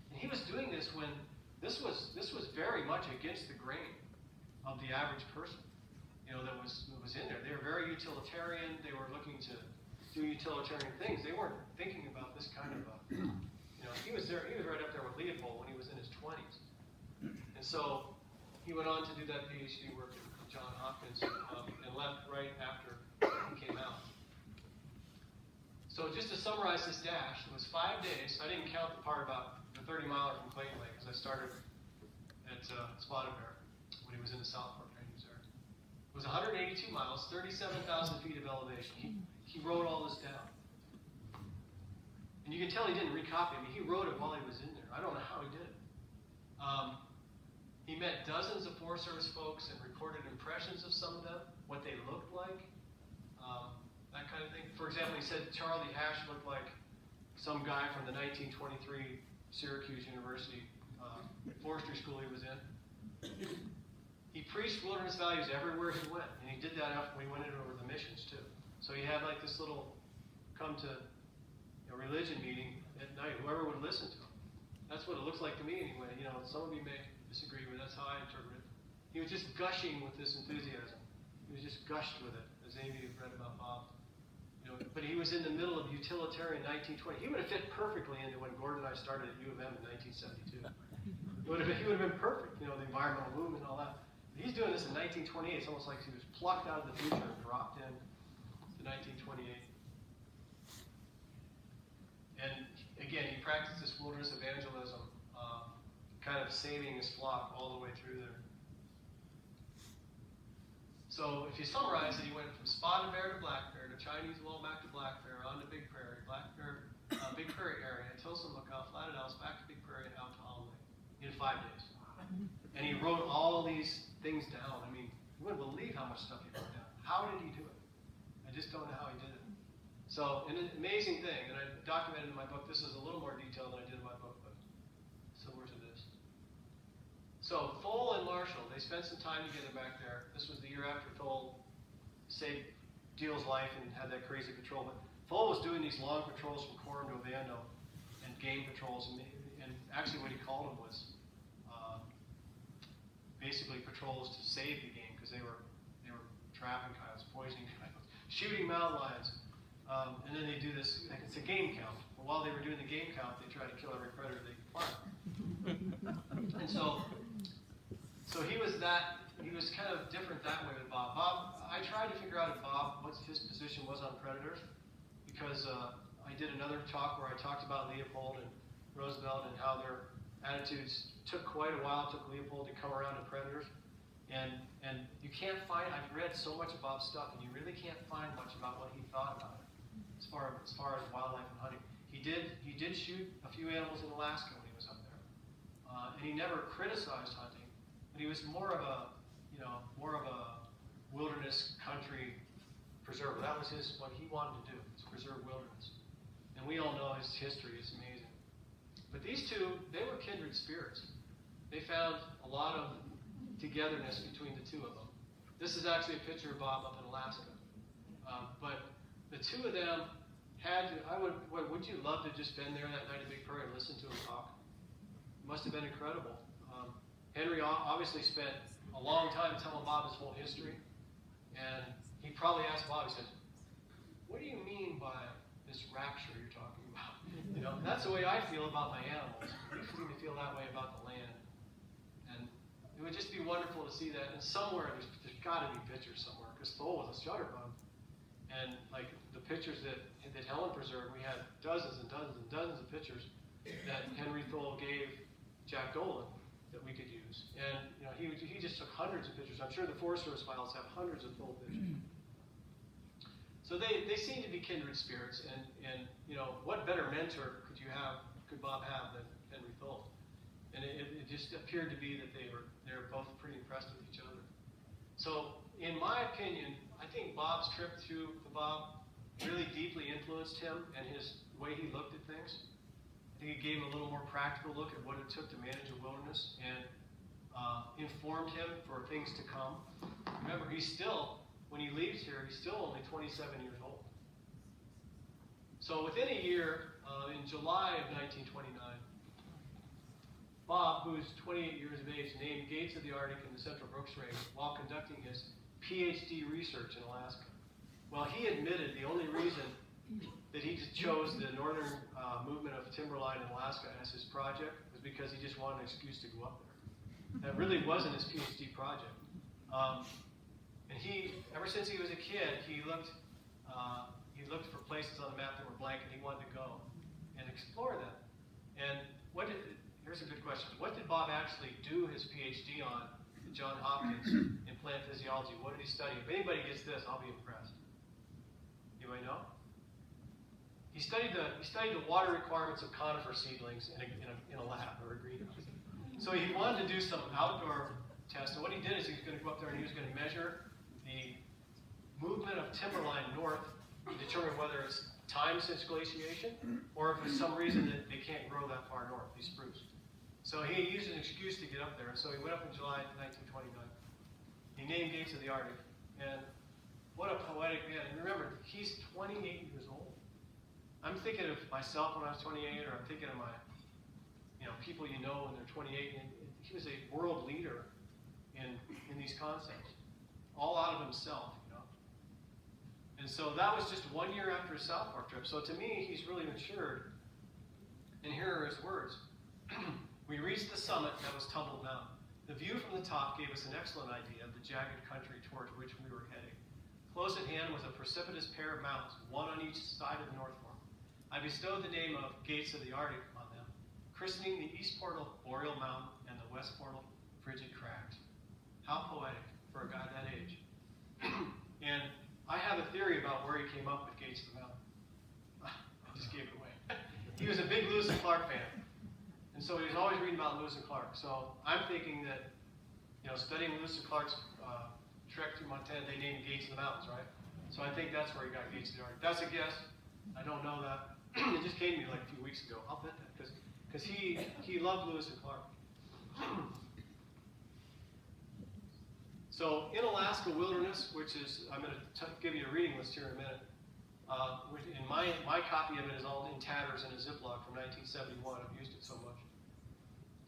And he was doing this when this was very much against the grain of the average person, that was in there. They were very utilitarian. They were looking to do utilitarian things. They weren't thinking about this kind of he was there. He was right up there with Leopold when he was in his 20s. And so he went on to do that PhD work at Johns Hopkins and left right after he came out. So just to summarize this dash, it was 5 days. I didn't count the part about the 30-miler from Clayton Lake because I started at Spotted Bear when he was in the South Fork Range there. It was 182 miles, 37,000 feet of elevation. He wrote all this down. And you can tell he didn't recopy it. He wrote it while he was in there. I don't know how he did it. He met dozens of Forest Service folks and recorded impressions of some of them, what they looked like, that kind of thing. For example, he said Charlie Hash looked like some guy from the 1923 Syracuse University forestry school he was in. he preached wilderness values everywhere he went, and he did that after we went over the missions too. So he had like this little come to a religion meeting at night, whoever would listen to him. That's what it looks like to me anyway. You know, some of you may disagree, but that's how I interpret it. He was just gushing with this enthusiasm. He was just gushed with it, as any of you have read about Bob. You know, but he was in the middle of utilitarian 1920. He would have fit perfectly into when Gordon and I started at U of M in 1972. He would have been perfect, you know, the environmental movement and all that. He's doing this in 1928. It's almost like he was plucked out of the future and dropped in to 1928. And again, he practiced this wilderness evangelism, kind of saving his flock all the way through there. So if you summarize it, he went from spotted bear to black bear to Chinese wall back to black bear, on to Big Prairie, Big Prairie area, Tilson Lookout, Flatted House, back to Big Prairie, and out to Holloway in 5 days. And he wrote all these things down. I mean, you wouldn't believe how much stuff he wrote down. How did he do it? I just don't know how he did it. So, an amazing thing, and I documented in my book. This is a little more detailed than I did in my book, but similar to this. So, Thol and Marshall, they spent some time together back there. This was the year after Thol saved Deal's life and had that crazy patrol. But Thol was doing these long patrols from Coram to Ovando and game patrols, and actually what he called them was basically patrols to save the game, because they were trapping coyotes, poisoning coyotes, shooting mountain lions, and then they do this. It's a game count. But while they were doing the game count, they tried to kill every predator they could find. And so he was kind of different that way with Bob. I tried to figure out if Bob, what his position was on predators, because I did another talk where I talked about Leopold and Roosevelt and how their attitudes took quite a while. It took Leopold to come around to predators, and you can't find. I've read so much of Bob's stuff, and you really can't find much about what he thought about it as far as wildlife and hunting. He did shoot a few animals in Alaska when he was up there, and he never criticized hunting, but he was more of a wilderness country preserver. That was what he wanted to do, to preserve wilderness. And we all know his history is amazing. But these two, they were kindred spirits. They found a lot of togetherness between the two of them. This is actually a picture of Bob up in Alaska. But the two of them would you love to just been there that night at Big Prairie and listen to him talk? It must have been incredible. Henry obviously spent a long time telling Bob his whole history. And he probably asked Bob, he said, "What do you mean by this rapture you're talking about?" You know, that's the way I feel about my animals. You seem to feel that way about the land. And it would just be wonderful to see that. And somewhere, there's got to be pictures somewhere, because Thol was a shutterbug. And like the pictures that Helen preserved, we had dozens and dozens and dozens of pictures that Henry Thol gave Jack Dolan that we could use. And you know, he just took hundreds of pictures. I'm sure the Forest Service files have hundreds of Thol pictures. So they seem to be kindred spirits, and you know, what better mentor could Bob have than Henry Thol? And it just appeared to be that they were both pretty impressed with each other. So in my opinion, I think Bob's trip through the Bob really deeply influenced him and his way he looked at things. I think it gave him a little more practical look at what it took to manage a wilderness, and informed him for things to come. Remember, when he leaves here, he's still only 27 years old. So within a year, in July of 1929, Bob, who's 28 years of age, named Gates of the Arctic in the Central Brooks Range while conducting his PhD research in Alaska. Well, he admitted the only reason that he chose the northern movement of timberline in Alaska as his project was because he just wanted an excuse to go up there. That really wasn't his PhD project. And ever since he was a kid, he looked for places on the map that were blank, and he wanted to go and explore them. And here's a good question. What did Bob actually do his PhD on at Johns Hopkins in plant physiology? What did he study? If anybody gets this, I'll be impressed. Anybody know? He studied the water requirements of conifer seedlings in a lab or a greenhouse. So he wanted to do some outdoor tests. And what he did is he was going to go up there and he was going to measure the movement of timberline north to determine whether it's time since glaciation or if there's some reason that they can't grow that far north, these spruce. So he used an excuse to get up there. And so he went up in July 1929. He named Gates of the Arctic. And what a poetic man. And remember, he's 28 years old. I'm thinking of myself when I was 28, or I'm thinking of my, people you know when they're 28. And he was a world leader in these concepts, all out of himself, And so that was just 1 year after his South Park trip. So to me, he's really matured. And here are his words. We reached the summit that was Tumbled Mountain. The view from the top gave us an excellent idea of the jagged country toward which we were heading. Close at hand was a precipitous pair of mountains, one on each side of the North Fork. I bestowed the name of Gates of the Arctic on them, christening the east portal Boreal Mountain and the west portal Frigid Crags. How poetic for a guy that age. And I have a theory about where he came up with Gates of the Mountain. I just gave it away. He was a big Lewis and Clark fan. And so he was always reading about Lewis and Clark. So I'm thinking that, studying Lewis and Clark's trek through Montana, they named Gates of the Mountains, right? So I think that's where he got Gates of the Arctic. That's a guess. I don't know that. It just came to me like a few weeks ago. I'll bet that because he loved Lewis and Clark. So in Alaska wilderness, which is, I'm going to give you a reading list here in a minute. In my copy of it is all in tatters in a Ziploc from 1971. I've used it so much.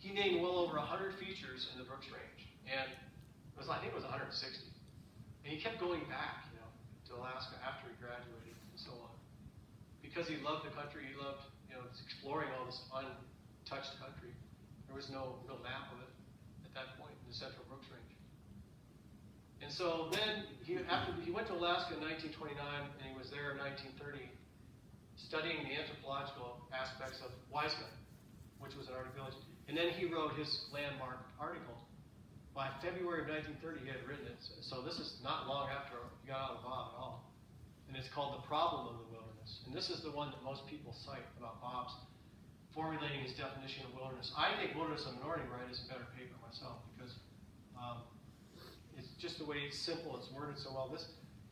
He named well over 100 features in the Brooks Range, and I think it was 160. And he kept going back, to Alaska after he graduated and so on, because he loved the country. He loved, exploring all this untouched country. There was no real map of it at that point in the Central Brooks Range. And so then, he went to Alaska in 1929, and he was there in 1930, studying the anthropological aspects of Wiseman, which was an Arctic village. And then he wrote his landmark article. By February of 1930, he had written it. So this is not long after he got out of Bob at all. And it's called The Problem of the Wilderness. And this is the one that most people cite about Bob's formulating his definition of wilderness. I think Wilderness of Minority Right is a better paper myself, because it's just the way it's simple, it's worded so well.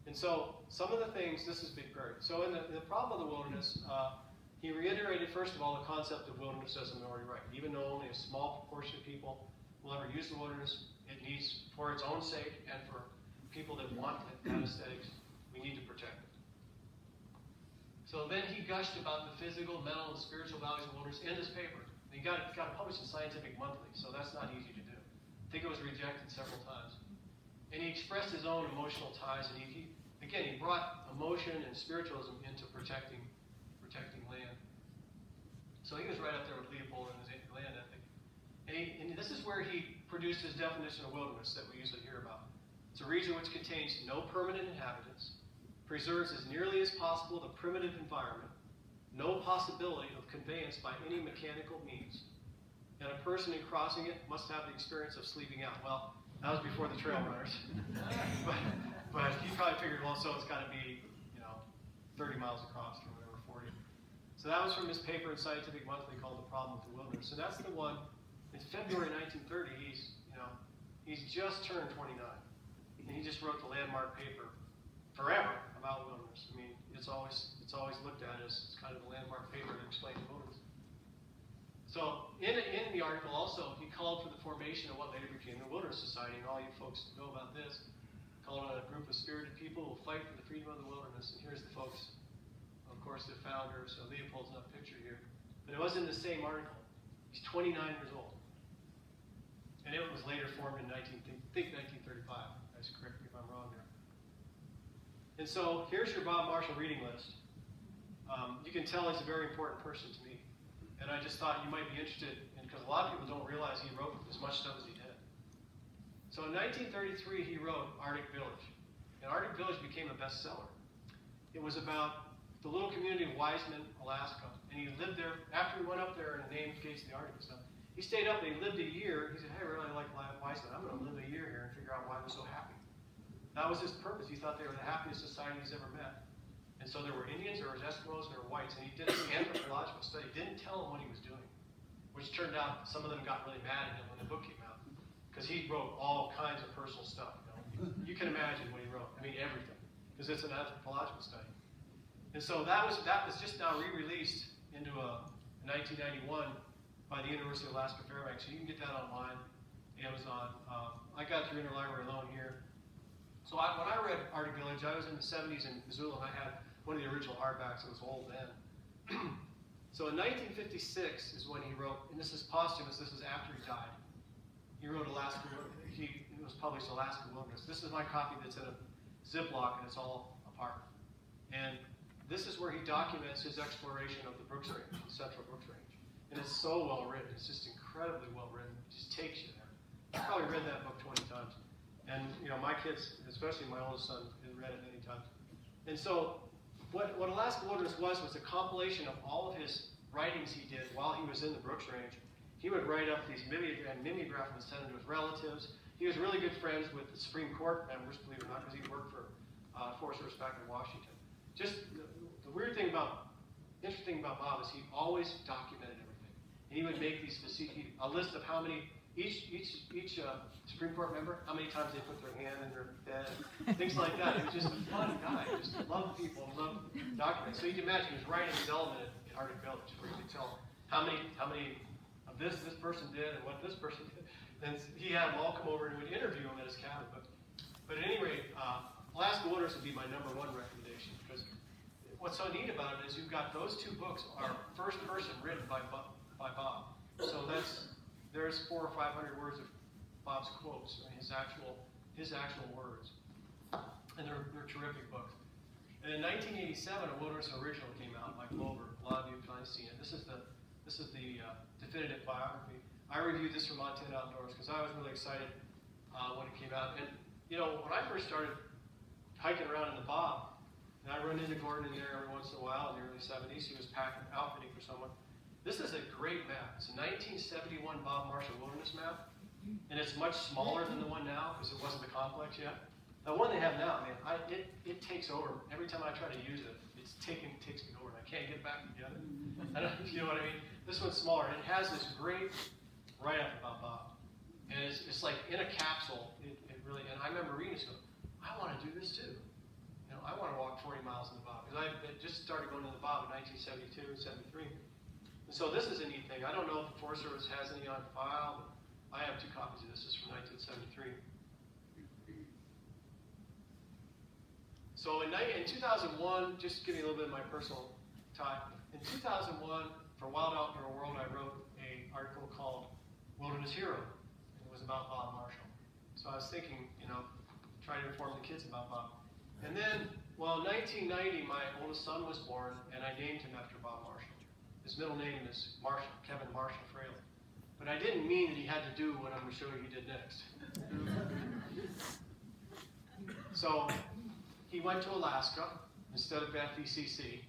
And so some of the things, this is Big Prairie. So in the Problem of the Wilderness, he reiterated, first of all, the concept of wilderness as a minority right. Even though only a small proportion of people will ever use the wilderness, it needs, for its own sake and for people that want that aesthetics, we need to protect it. So then he gushed about the physical, mental, and spiritual values of wilderness in this paper. He got it published in Scientific Monthly, so that's not easy to do. I think it was rejected several times. And he expressed his own emotional ties, and he brought emotion and spiritualism into protecting land. So he was right up there with Leopold and his land ethic. And this is where he produced his definition of wilderness that we usually hear about. It's a region which contains no permanent inhabitants, preserves as nearly as possible the primitive environment, no possibility of conveyance by any mechanical means, and a person in crossing it must have the experience of sleeping out. Well, that was before the trail runners. but he probably figured, well, so it's got to be, 30 miles across or whatever, 40. So that was from his paper in Scientific Monthly called The Problem with the Wilderness. So that's the one. In February 1930, he's just turned 29, and he just wrote the landmark paper forever about wilderness. I mean, it's always looked at as kind of a landmark paper to explain the wilderness. So in the article also, he called for the formation of what later became the Wilderness Society, and all you folks know about this. Called on a group of spirited people who will fight for the freedom of the wilderness. And here's the folks, of course, the founder. So Leopold's not pictured here. But it was in the same article. He's 29 years old. And it was later formed in 1935. Guys, correct me if I'm wrong there. And so here's your Bob Marshall reading list. You can tell he's a very important person to me. And I just thought you might be interested, because a lot of people don't realize he wrote as much stuff as he did. So in 1933, he wrote Arctic Village. And Arctic Village became a bestseller. It was about the little community of Wiseman, Alaska. And he lived there, after he went up there and named Gates of the Arctic and stuff, he stayed up and he lived a year. He said, hey, I really like Wiseman. I'm going to live a year here and figure out why they're so happy. That was his purpose. He thought they were the happiest society he's ever met. And so there were Indians, there were Eskimos, there were whites. And he did an anthropological study. Didn't tell them what he was doing, which turned out some of them got really mad at him when the book came out. Because he wrote all kinds of personal stuff. You can imagine what he wrote. I mean, everything. Because it's an anthropological study. And so that was just now re-released into 1991 by the University of Alaska Fairbanks. So you can get that online. Amazon. I got through Interlibrary alone here. So when I read Arctic Village, I was in the 70s in Missoula, and I had one of the original hardbacks. It was old then. So in 1956 is when he wrote, and this is posthumous, this is after he died. He wrote Alaska, it was published Alaska Wilderness. This is my copy that's in a Ziploc, and it's all apart. And this is where he documents his exploration of the Brooks Range, the Central Brooks Range. And it's so well written. It's just incredibly well written. It just takes you there. I've probably read that book 20 times. And, you know, my kids, especially my oldest son, has read it many times. And so what Alaska Wilderness was a compilation of all of his writings he did while he was in the Brooks Range. He would write up these mimeograph and send them to his relatives. He was really good friends with the Supreme Court members, believe it or not, because he worked for Forest Service back in Washington. Just the interesting about Bob is he always documented everything. And he would make these a list of how many, each Supreme Court member, how many times they put their hand in their bed, things like that. He was just a fun guy. He just loved people, loved documents. So you can imagine he was writing his element in Arctic Village, where you could tell how many of this person did and what this person did. And he had them all come over and would interview him at his cabin. But at any rate, Alaska Wilderness would be my #1 recommendation, because what's so neat about it is you've got those two books are first person written by Bob. So there's 400 or 500 words of Bob's quotes, his actual words, and they're terrific books. And in 1987, a Wilderness Original came out by Clover. A lot of you have probably seen it. This is the definitive biography. I reviewed this for Montana Outdoors because I was really excited when it came out. And you know, when I first started hiking around in the Bob, and I run into Gordon in there every once in a while in the early 70s. He was outfitting for someone. This is a great map. It's a 1971 Bob Marshall Wilderness map. And it's much smaller than the one now because it wasn't the complex yet. The one they have now, man, it takes over. Every time I try to use it, it takes me over, and I can't get back together. I don't know if you know what I mean. This one's smaller, and it has this great write-up about Bob. And it's like in a capsule. It really. And I remember reading this, going, I want to do this too. You know, I want to walk 40 miles in the Bob because I just started going to the Bob in 1972, 73. And so this is a neat thing. I don't know if the Forest Service has any on file, but I have 2 copies of this. This is from 1973. So in 2001, just to give you a little bit of my personal time, in 2001, for Wild Outdoor World, I wrote an article called Wilderness Hero. And it was about Bob Marshall. So I was thinking, you know, trying to inform the kids about Bob. And then, well, in 1990, my oldest son was born, and I named him after Bob Marshall. His middle name is Marshall, Kevin Marshall Fraley. But I didn't mean that he had to do what I'm going to show you he did next. So he went to Alaska instead of FECC.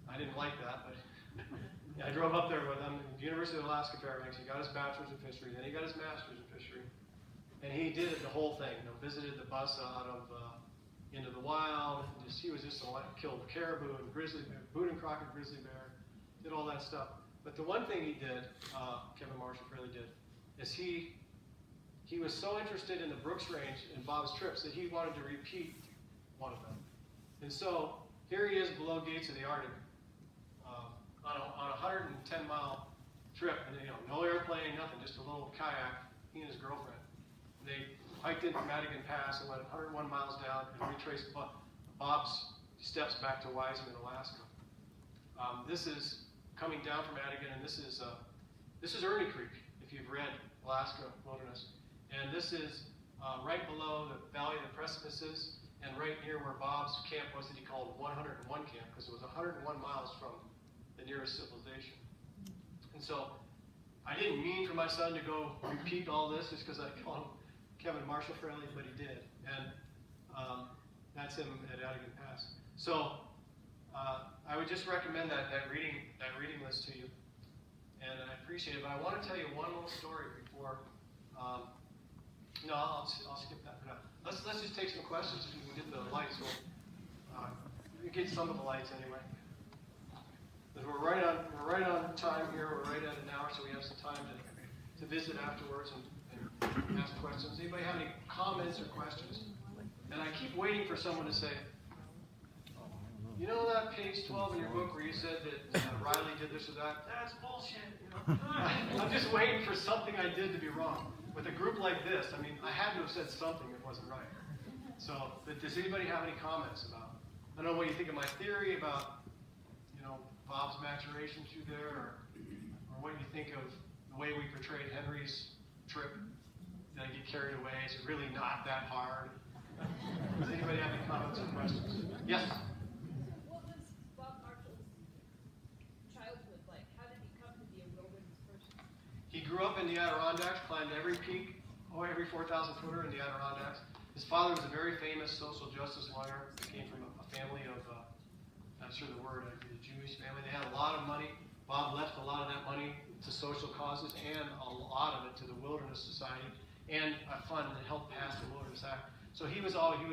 I didn't like that, but I drove up there with him at the University of Alaska Fairbanks. He got his bachelor's in fishery, then he got his master's in fishery. And he did it the whole thing. You know, visited the bus out of into the wild. He was just killed a caribou and grizzly bear, Boone and Crockett grizzly bear, did all that stuff. But the one thing he did, Kevin Marshall really did, is he was so interested in the Brooks Range and Bob's trips that he wanted to repeat one of them. And so here he is below gates of the Arctic on a 110-mile trip, and you know, no airplane, nothing, just a little kayak, he and his girlfriend. And they hiked in from Madigan Pass and went 101 miles down and retraced Bob's steps back to Wiseman, Alaska. This is coming down from Madigan, and this is Ernie Creek, if you've read Alaska Wilderness. And this is right below the Valley of the Precipices, and right near where Bob's camp was that he called 101 camp, because it was 101 miles from the nearest civilization. And so I didn't mean for my son to go repeat all this just because I called him Kevin Marshall Fraley, but he did. And that's him at Madigan Pass. So I would just recommend that reading list to you. And I appreciate it. But I want to tell you one little story before. No, I'll skip that for now. Let's just take some questions if we can get the lights. We get some of the lights anyway. But we're right on time here. We're right at an hour, so we have some time to visit afterwards and ask questions. Anybody have any comments or questions? And I keep waiting for someone to say, you know that page 12 in your book where you said that Riley did this or that? That's bullshit. You know? I'm just waiting for something I did to be wrong. with a group like this, I mean, I had to have said something that wasn't right. So, but does anybody have any comments about? I don't know what you think of my theory about, Bob's maturation through there, or what you think of the way we portrayed Henry's trip. Did I get carried away? Is it really not that hard? Does anybody have any comments or questions? Yes? What was Bob Marshall's childhood like? How did he come to be a wilderness person? He grew up in the Adirondacks, climbed every peak, every 4,000 footer in the Adirondacks. His father was a very famous social justice lawyer. He came from a family of, not sure the word, a Jewish family. They had a lot of money. Bob left a lot of that money to social causes and a lot of it to the Wilderness Society and a fund that helped pass the Wilderness Act. So he would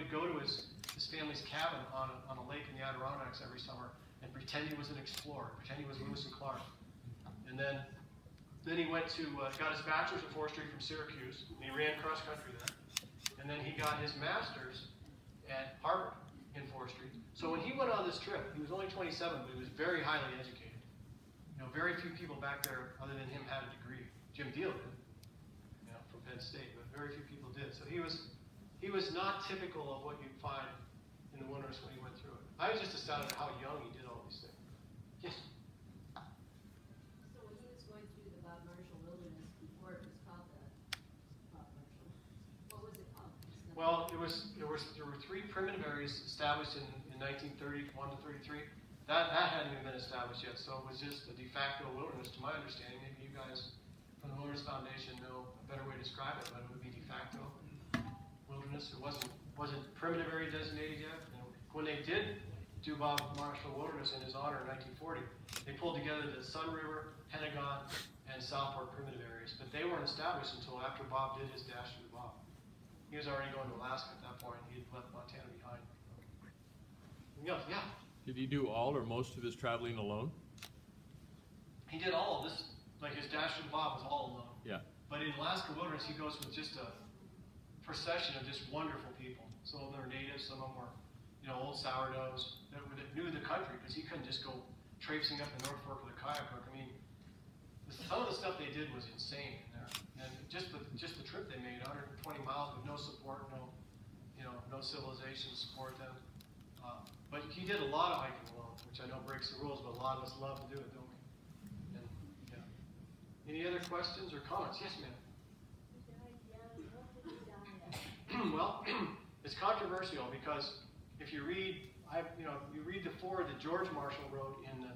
go to his family's cabin on a lake in the Adirondacks every summer and pretend he was an explorer, pretend he was Lewis and Clark. And then he went to, got his bachelor's in forestry from Syracuse, and he ran cross country there. And then he got his master's at Harvard in forestry. So when he went on this trip, he was only 27, but he was very highly educated. Very few people back there other than him had a degree. Jim Deal did, from Penn State, but very few people did. So he was not typical of what you'd find in the wilderness when he went through it. I was just astounded at how young he did all these things. Yes? So when he was going through the Bob Marshall Wilderness before it was called the Bob Marshall, what was it called? Well, there were 3 primitive areas established in 1931 to 33. That hadn't even been established yet, so it was just a de facto wilderness, to my understanding. Maybe you guys from the Wilderness Foundation know a better way to describe it, but it would be de facto wilderness. It wasn't primitive area designated yet. When they did do Bob Marshall Wilderness in his honor in 1940, they pulled together the Sun River, Pentagon, and Southport primitive areas, but they weren't established until after Bob did his dash through the Bob. He was already going to Alaska at that point. He had left Montana behind. Yeah. Did he do all or most of his traveling alone? He did all of this, like his dash through the Bob was all alone. Yeah. But in Alaska Wilderness, he goes with just a procession of just wonderful people. Some of them were natives, some of them were, old sourdoughs that knew the country, because he couldn't just go traipsing up the North Fork with a kayak hook. I mean, some of the stuff they did was insane in there. And just the trip they made, 120 miles with no support, no civilization to support them. But he did a lot of hiking alone, which I know breaks the rules, but a lot of us love to do it, don't we? And, yeah. Any other questions or comments? Yes, ma'am. Well, it's controversial because if you read, you read the foreword that George Marshall wrote in the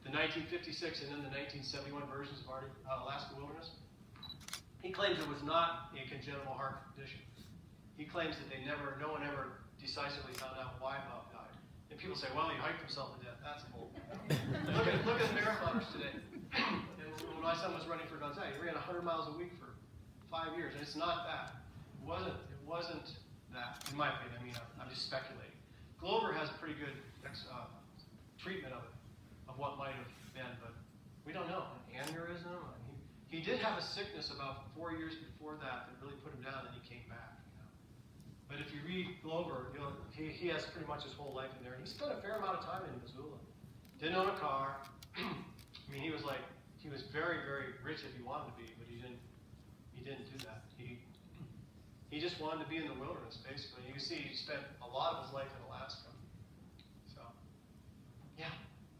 1956 and then the 1971 versions of Alaska Wilderness. He claims it was not a congenital heart condition. He claims that no one ever decisively found out why Bob died. And people say, well, he hiked himself to death. That's bull. look at the marathoners today. And when my son was running for Gonzaga, he ran 100 miles a week for 5 years. And it's not that. It wasn't that, in my opinion. I mean, I'm just speculating. Glover has a pretty good treatment of it, of what might have been, but we don't know. An aneurysm. He did have a sickness about 4 years before that really put him down, and he came back. But if you read Glover, he has pretty much his whole life in there. He spent a fair amount of time in Missoula. Didn't own a car. I mean, he was very, very rich if he wanted to be, but he didn't do that. He just wanted to be in the wilderness, basically. You can see he spent a lot of his life in Alaska. So, yeah.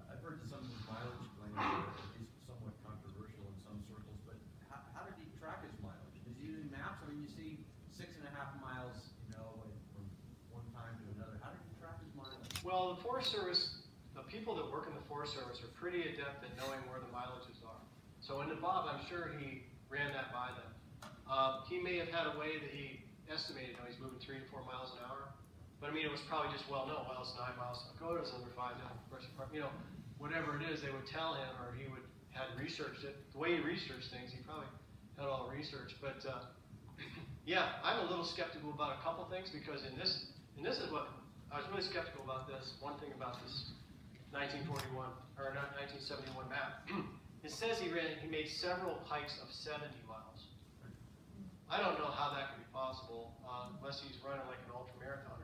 I've heard some mileage claims that are at least somewhat controversial in some circles, but how did he track his mileage? Is he using maps? I mean, you see 6.5 miles, from one time to another. How did he track his mileage? Well, the Forest Service, the people that work in the Forest Service are pretty adept at knowing where the mileages are. So in the Bob, I'm sure he ran that by them. He may have had a way that he estimated how he's moving 3 to 4 miles an hour. But I mean, it was probably just, well, no, it's 9 miles to go, it's under 5 down whatever it is, they would tell him, or he had researched it. The way he researched things, he probably had all the research. But yeah, I'm a little skeptical about a couple things, because and this is what I was really skeptical about. This one thing about this 1941 or not 1971 map. It says he made several hikes of 70 miles. I don't know how that could be possible unless he's running like an ultra marathoner.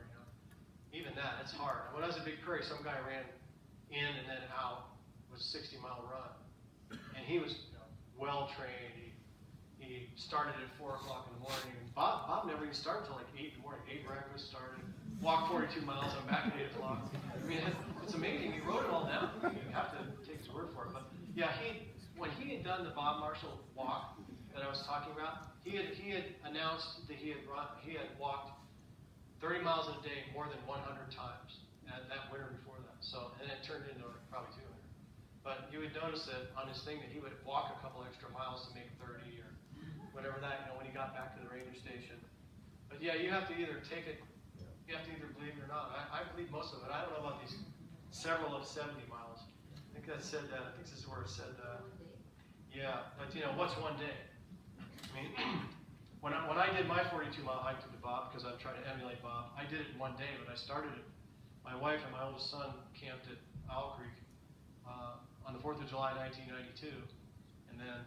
Even that, it's hard. When I was at Big Prairie, some guy ran in and then out with a 60-mile run, and he was well trained. he started at 4 o'clock in the morning. And Bob never even started until like 8 in the morning. 8 breakfast, started, walked 42 miles, I'm back at 8 o'clock. I mean, it's amazing. He wrote it all down. You have to take his word for it. But yeah, when he had done the Bob Marshall walk that I was talking about, he had announced that he had walked 30 miles a day more than 100 times that winter before that. So, and it turned into probably 200. But you would notice that on his thing that he would walk a couple extra miles to make 30 or whatever that, when he got back to the ranger station. But yeah, you have to either take it, you have to either believe it or not. I believe most of it. I don't know about these several of 70 miles. I think that said that. I think this is where it said that. Yeah, but what's one day? I mean, when I did my 42-mile hike to the Bob, because I'm trying to emulate Bob, I did it in one day, but I started it. My wife and my oldest son camped at Owl Creek on the 4th of July, 1992, and then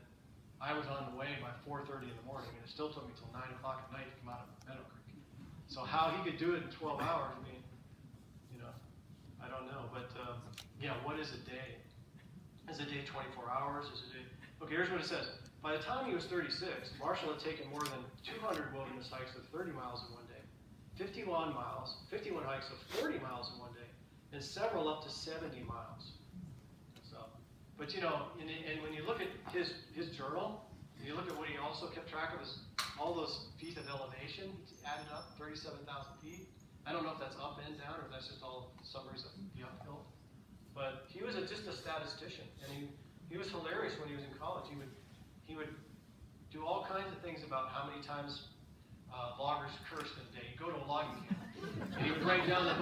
I was on the way by 4:30 in the morning, and it still took me till 9 o'clock at night to come out of Meadow Creek. So how he could do it in 12 hours, I mean, I don't know. But yeah, what is a day? Is a day 24 hours? Is a day? Okay, here's what it says. By the time he was 36, Marshall had taken more than 200 wilderness hikes of 30 miles in one day, 51 hikes of 40 miles in one day, and several up to 70 miles. So, but and when you look at his journal, and you look at what he also kept track of, all those feet of elevation, he added up 37,000 feet. I don't know if that's up and down, or if that's just all summaries of the uphill. But he was just a statistician, and he was hilarious when he was in college. He would do all kinds of things about how many times loggers cursed in a day. He'd go to a logging camp, and he would write down the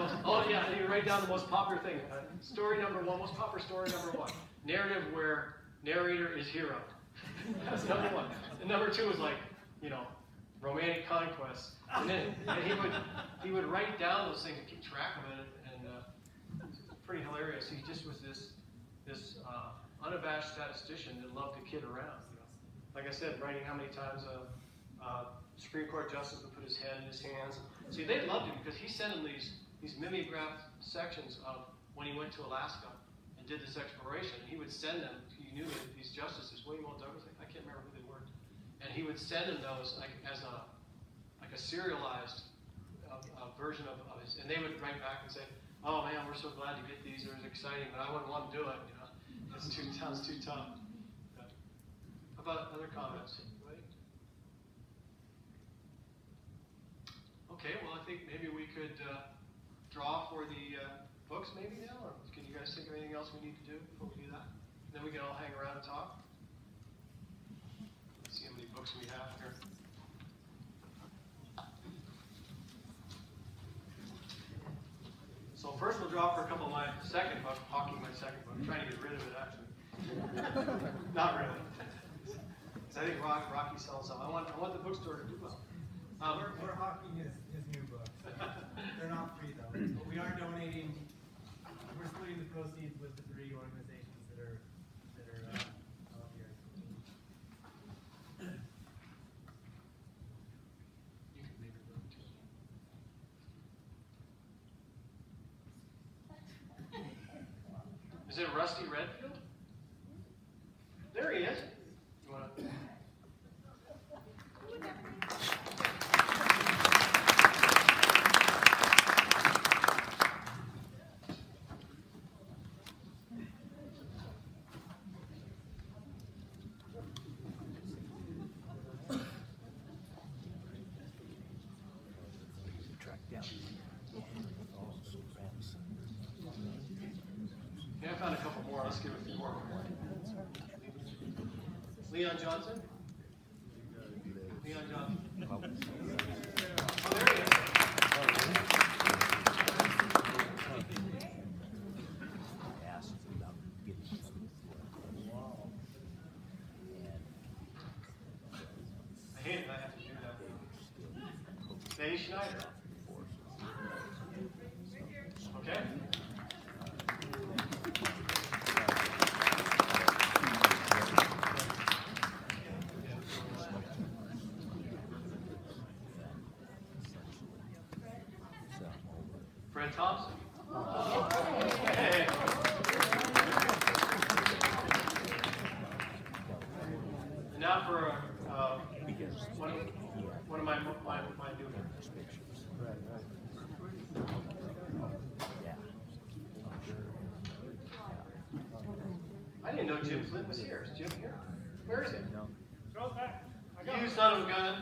most popular thing. Story number one, most popular story number one. Narrative where narrator is hero. That's number one. And number two was like, romantic conquest. And then he would write down those things and keep track of it, and it's pretty hilarious. He just was this unabashed statistician that loved to kid around. Like I said, writing how many times a Supreme Court justice would put his head in his hands. See, they loved him because he sent them these mimeographed sections of when he went to Alaska and did this exploration. He would send them. He knew that these justices, William L. Douglas, I can't remember who they were, and he would send them those as a serialized version of his, and they would write back and say, "Oh man, we're so glad to get these. It was exciting, but I wouldn't want to do it. It's too tough." How about other comments? Okay, well, I think maybe we could draw for the books maybe now, or can you guys think of anything else we need to do before we do that? Then we can all hang around and talk. Let's see how many books we have here. So first we'll draw for a couple of my second book, hawking my second book. I'm trying to get rid of it, actually. Not really. I think Rocky sells some. I want the bookstore to do well. We're hawking his new books. They're not free though, but we are donating. We're splitting the proceeds with the 3 organizations that are out here. You can maybe look too. Is it Rusty Redfield? There he is. You want to? Yeah, I found a couple more. Let's give it a few more. Leon Johnson? Leon Johnson. Oh, there he is. I hate it I have to do that. Dave Schneider. Okay. Fred Thompson. Hey. And now for one of my new members. I didn't know Jim Flint was here. Is Jim here? Where is he? You son of a gun.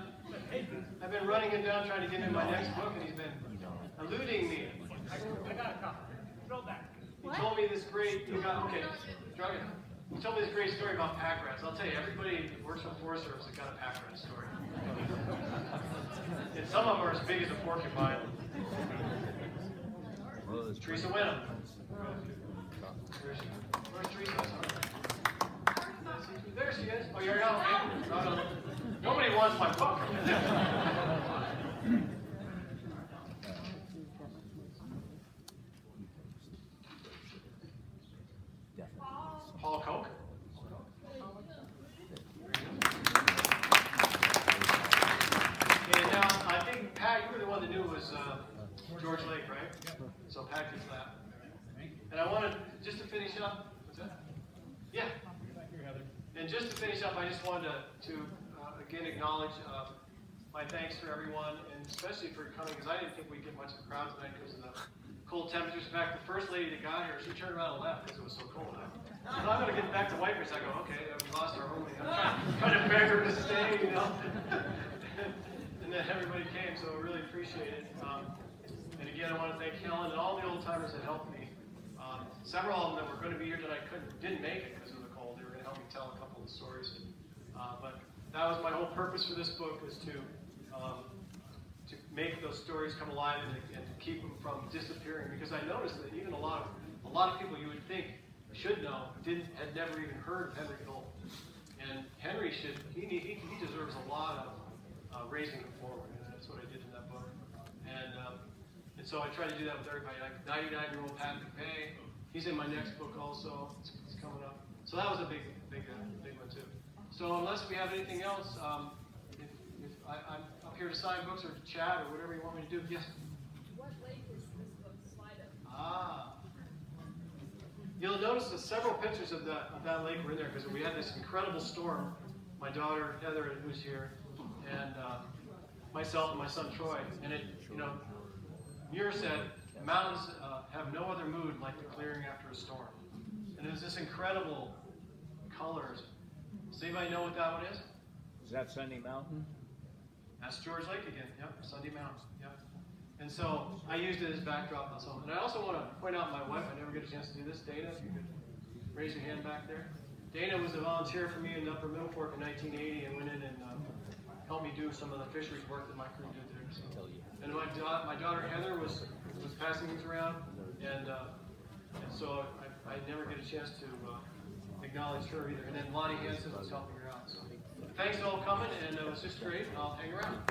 I've been running him down trying to get him my next book, and he's been eluding me. I got a copy. Throw back. He told me this great, okay, drug it. He told me this great story about pack rats. I'll tell you, everybody that works for Forest Service has got a pack rat story. And some of them are as big as a porcupine. Teresa Wenham. Where's Teresa? There she is. Oh, you're out. No. Nobody wants my book. Paul Koch. And now, I think, Pat, you were the one that knew it was George Lake, right? So Pat gets that. And I wanted, just to finish up, what's that? Yeah. And just to finish up, I just wanted to again acknowledge my thanks for everyone, and especially for coming, because I didn't think we'd get much of a crowd tonight because of the cold temperatures. In fact, the first lady that got here, she turned around and left because it was so cold. I'm going to get back to Wipers. I go, okay, we lost our homie. I'm trying to beg her to stay, you know. And then everybody came, so I really appreciate it. And again, I want to thank Helen and all the old timers that helped me. Several of them that were going to be here tonight didn't make it because of the cold. They were going to help me tell a couple of the stories. But that was my whole purpose for this book, is to make those stories come alive and to keep them from disappearing. Because I noticed that even a lot of people you would think should know had never even heard of Henry Thol. And Henry he deserves a lot of raising him forward, and that's what I did in that book. And so I try to do that with everybody. Like 99-year-old Pat McVeigh, he's in my next book also. It's coming up. So that was a big one too. So unless we have anything else, if I'm up here to sign books or to chat or whatever you want me to do. Yes. What lake is this book slide up? Ah. You'll notice that several pictures of that lake were in there because we had this incredible storm. My daughter Heather, who's here, and myself and my son Troy. And it, Muir said, mountains have no other mood like the clearing after a storm. And it was this incredible colors. Does anybody know what that one is? Is that Sunday Mountain? That's George Lake again. Yep, Sunday Mountain. Yep. And so I used it as backdrop on something. And I also want to point out my wife. I never get a chance to do this. Dana, if you could raise your hand back there. Dana was a volunteer for me in Upper Middle Fork in 1980 and went in and helped me do some of the fisheries work that my crew did there. So. And my daughter Heather was passing these around, and so I never get a chance to acknowledge her either. And then Lonnie Hansen was helping her out. So thanks to all coming, and it was just great. I'll hang around.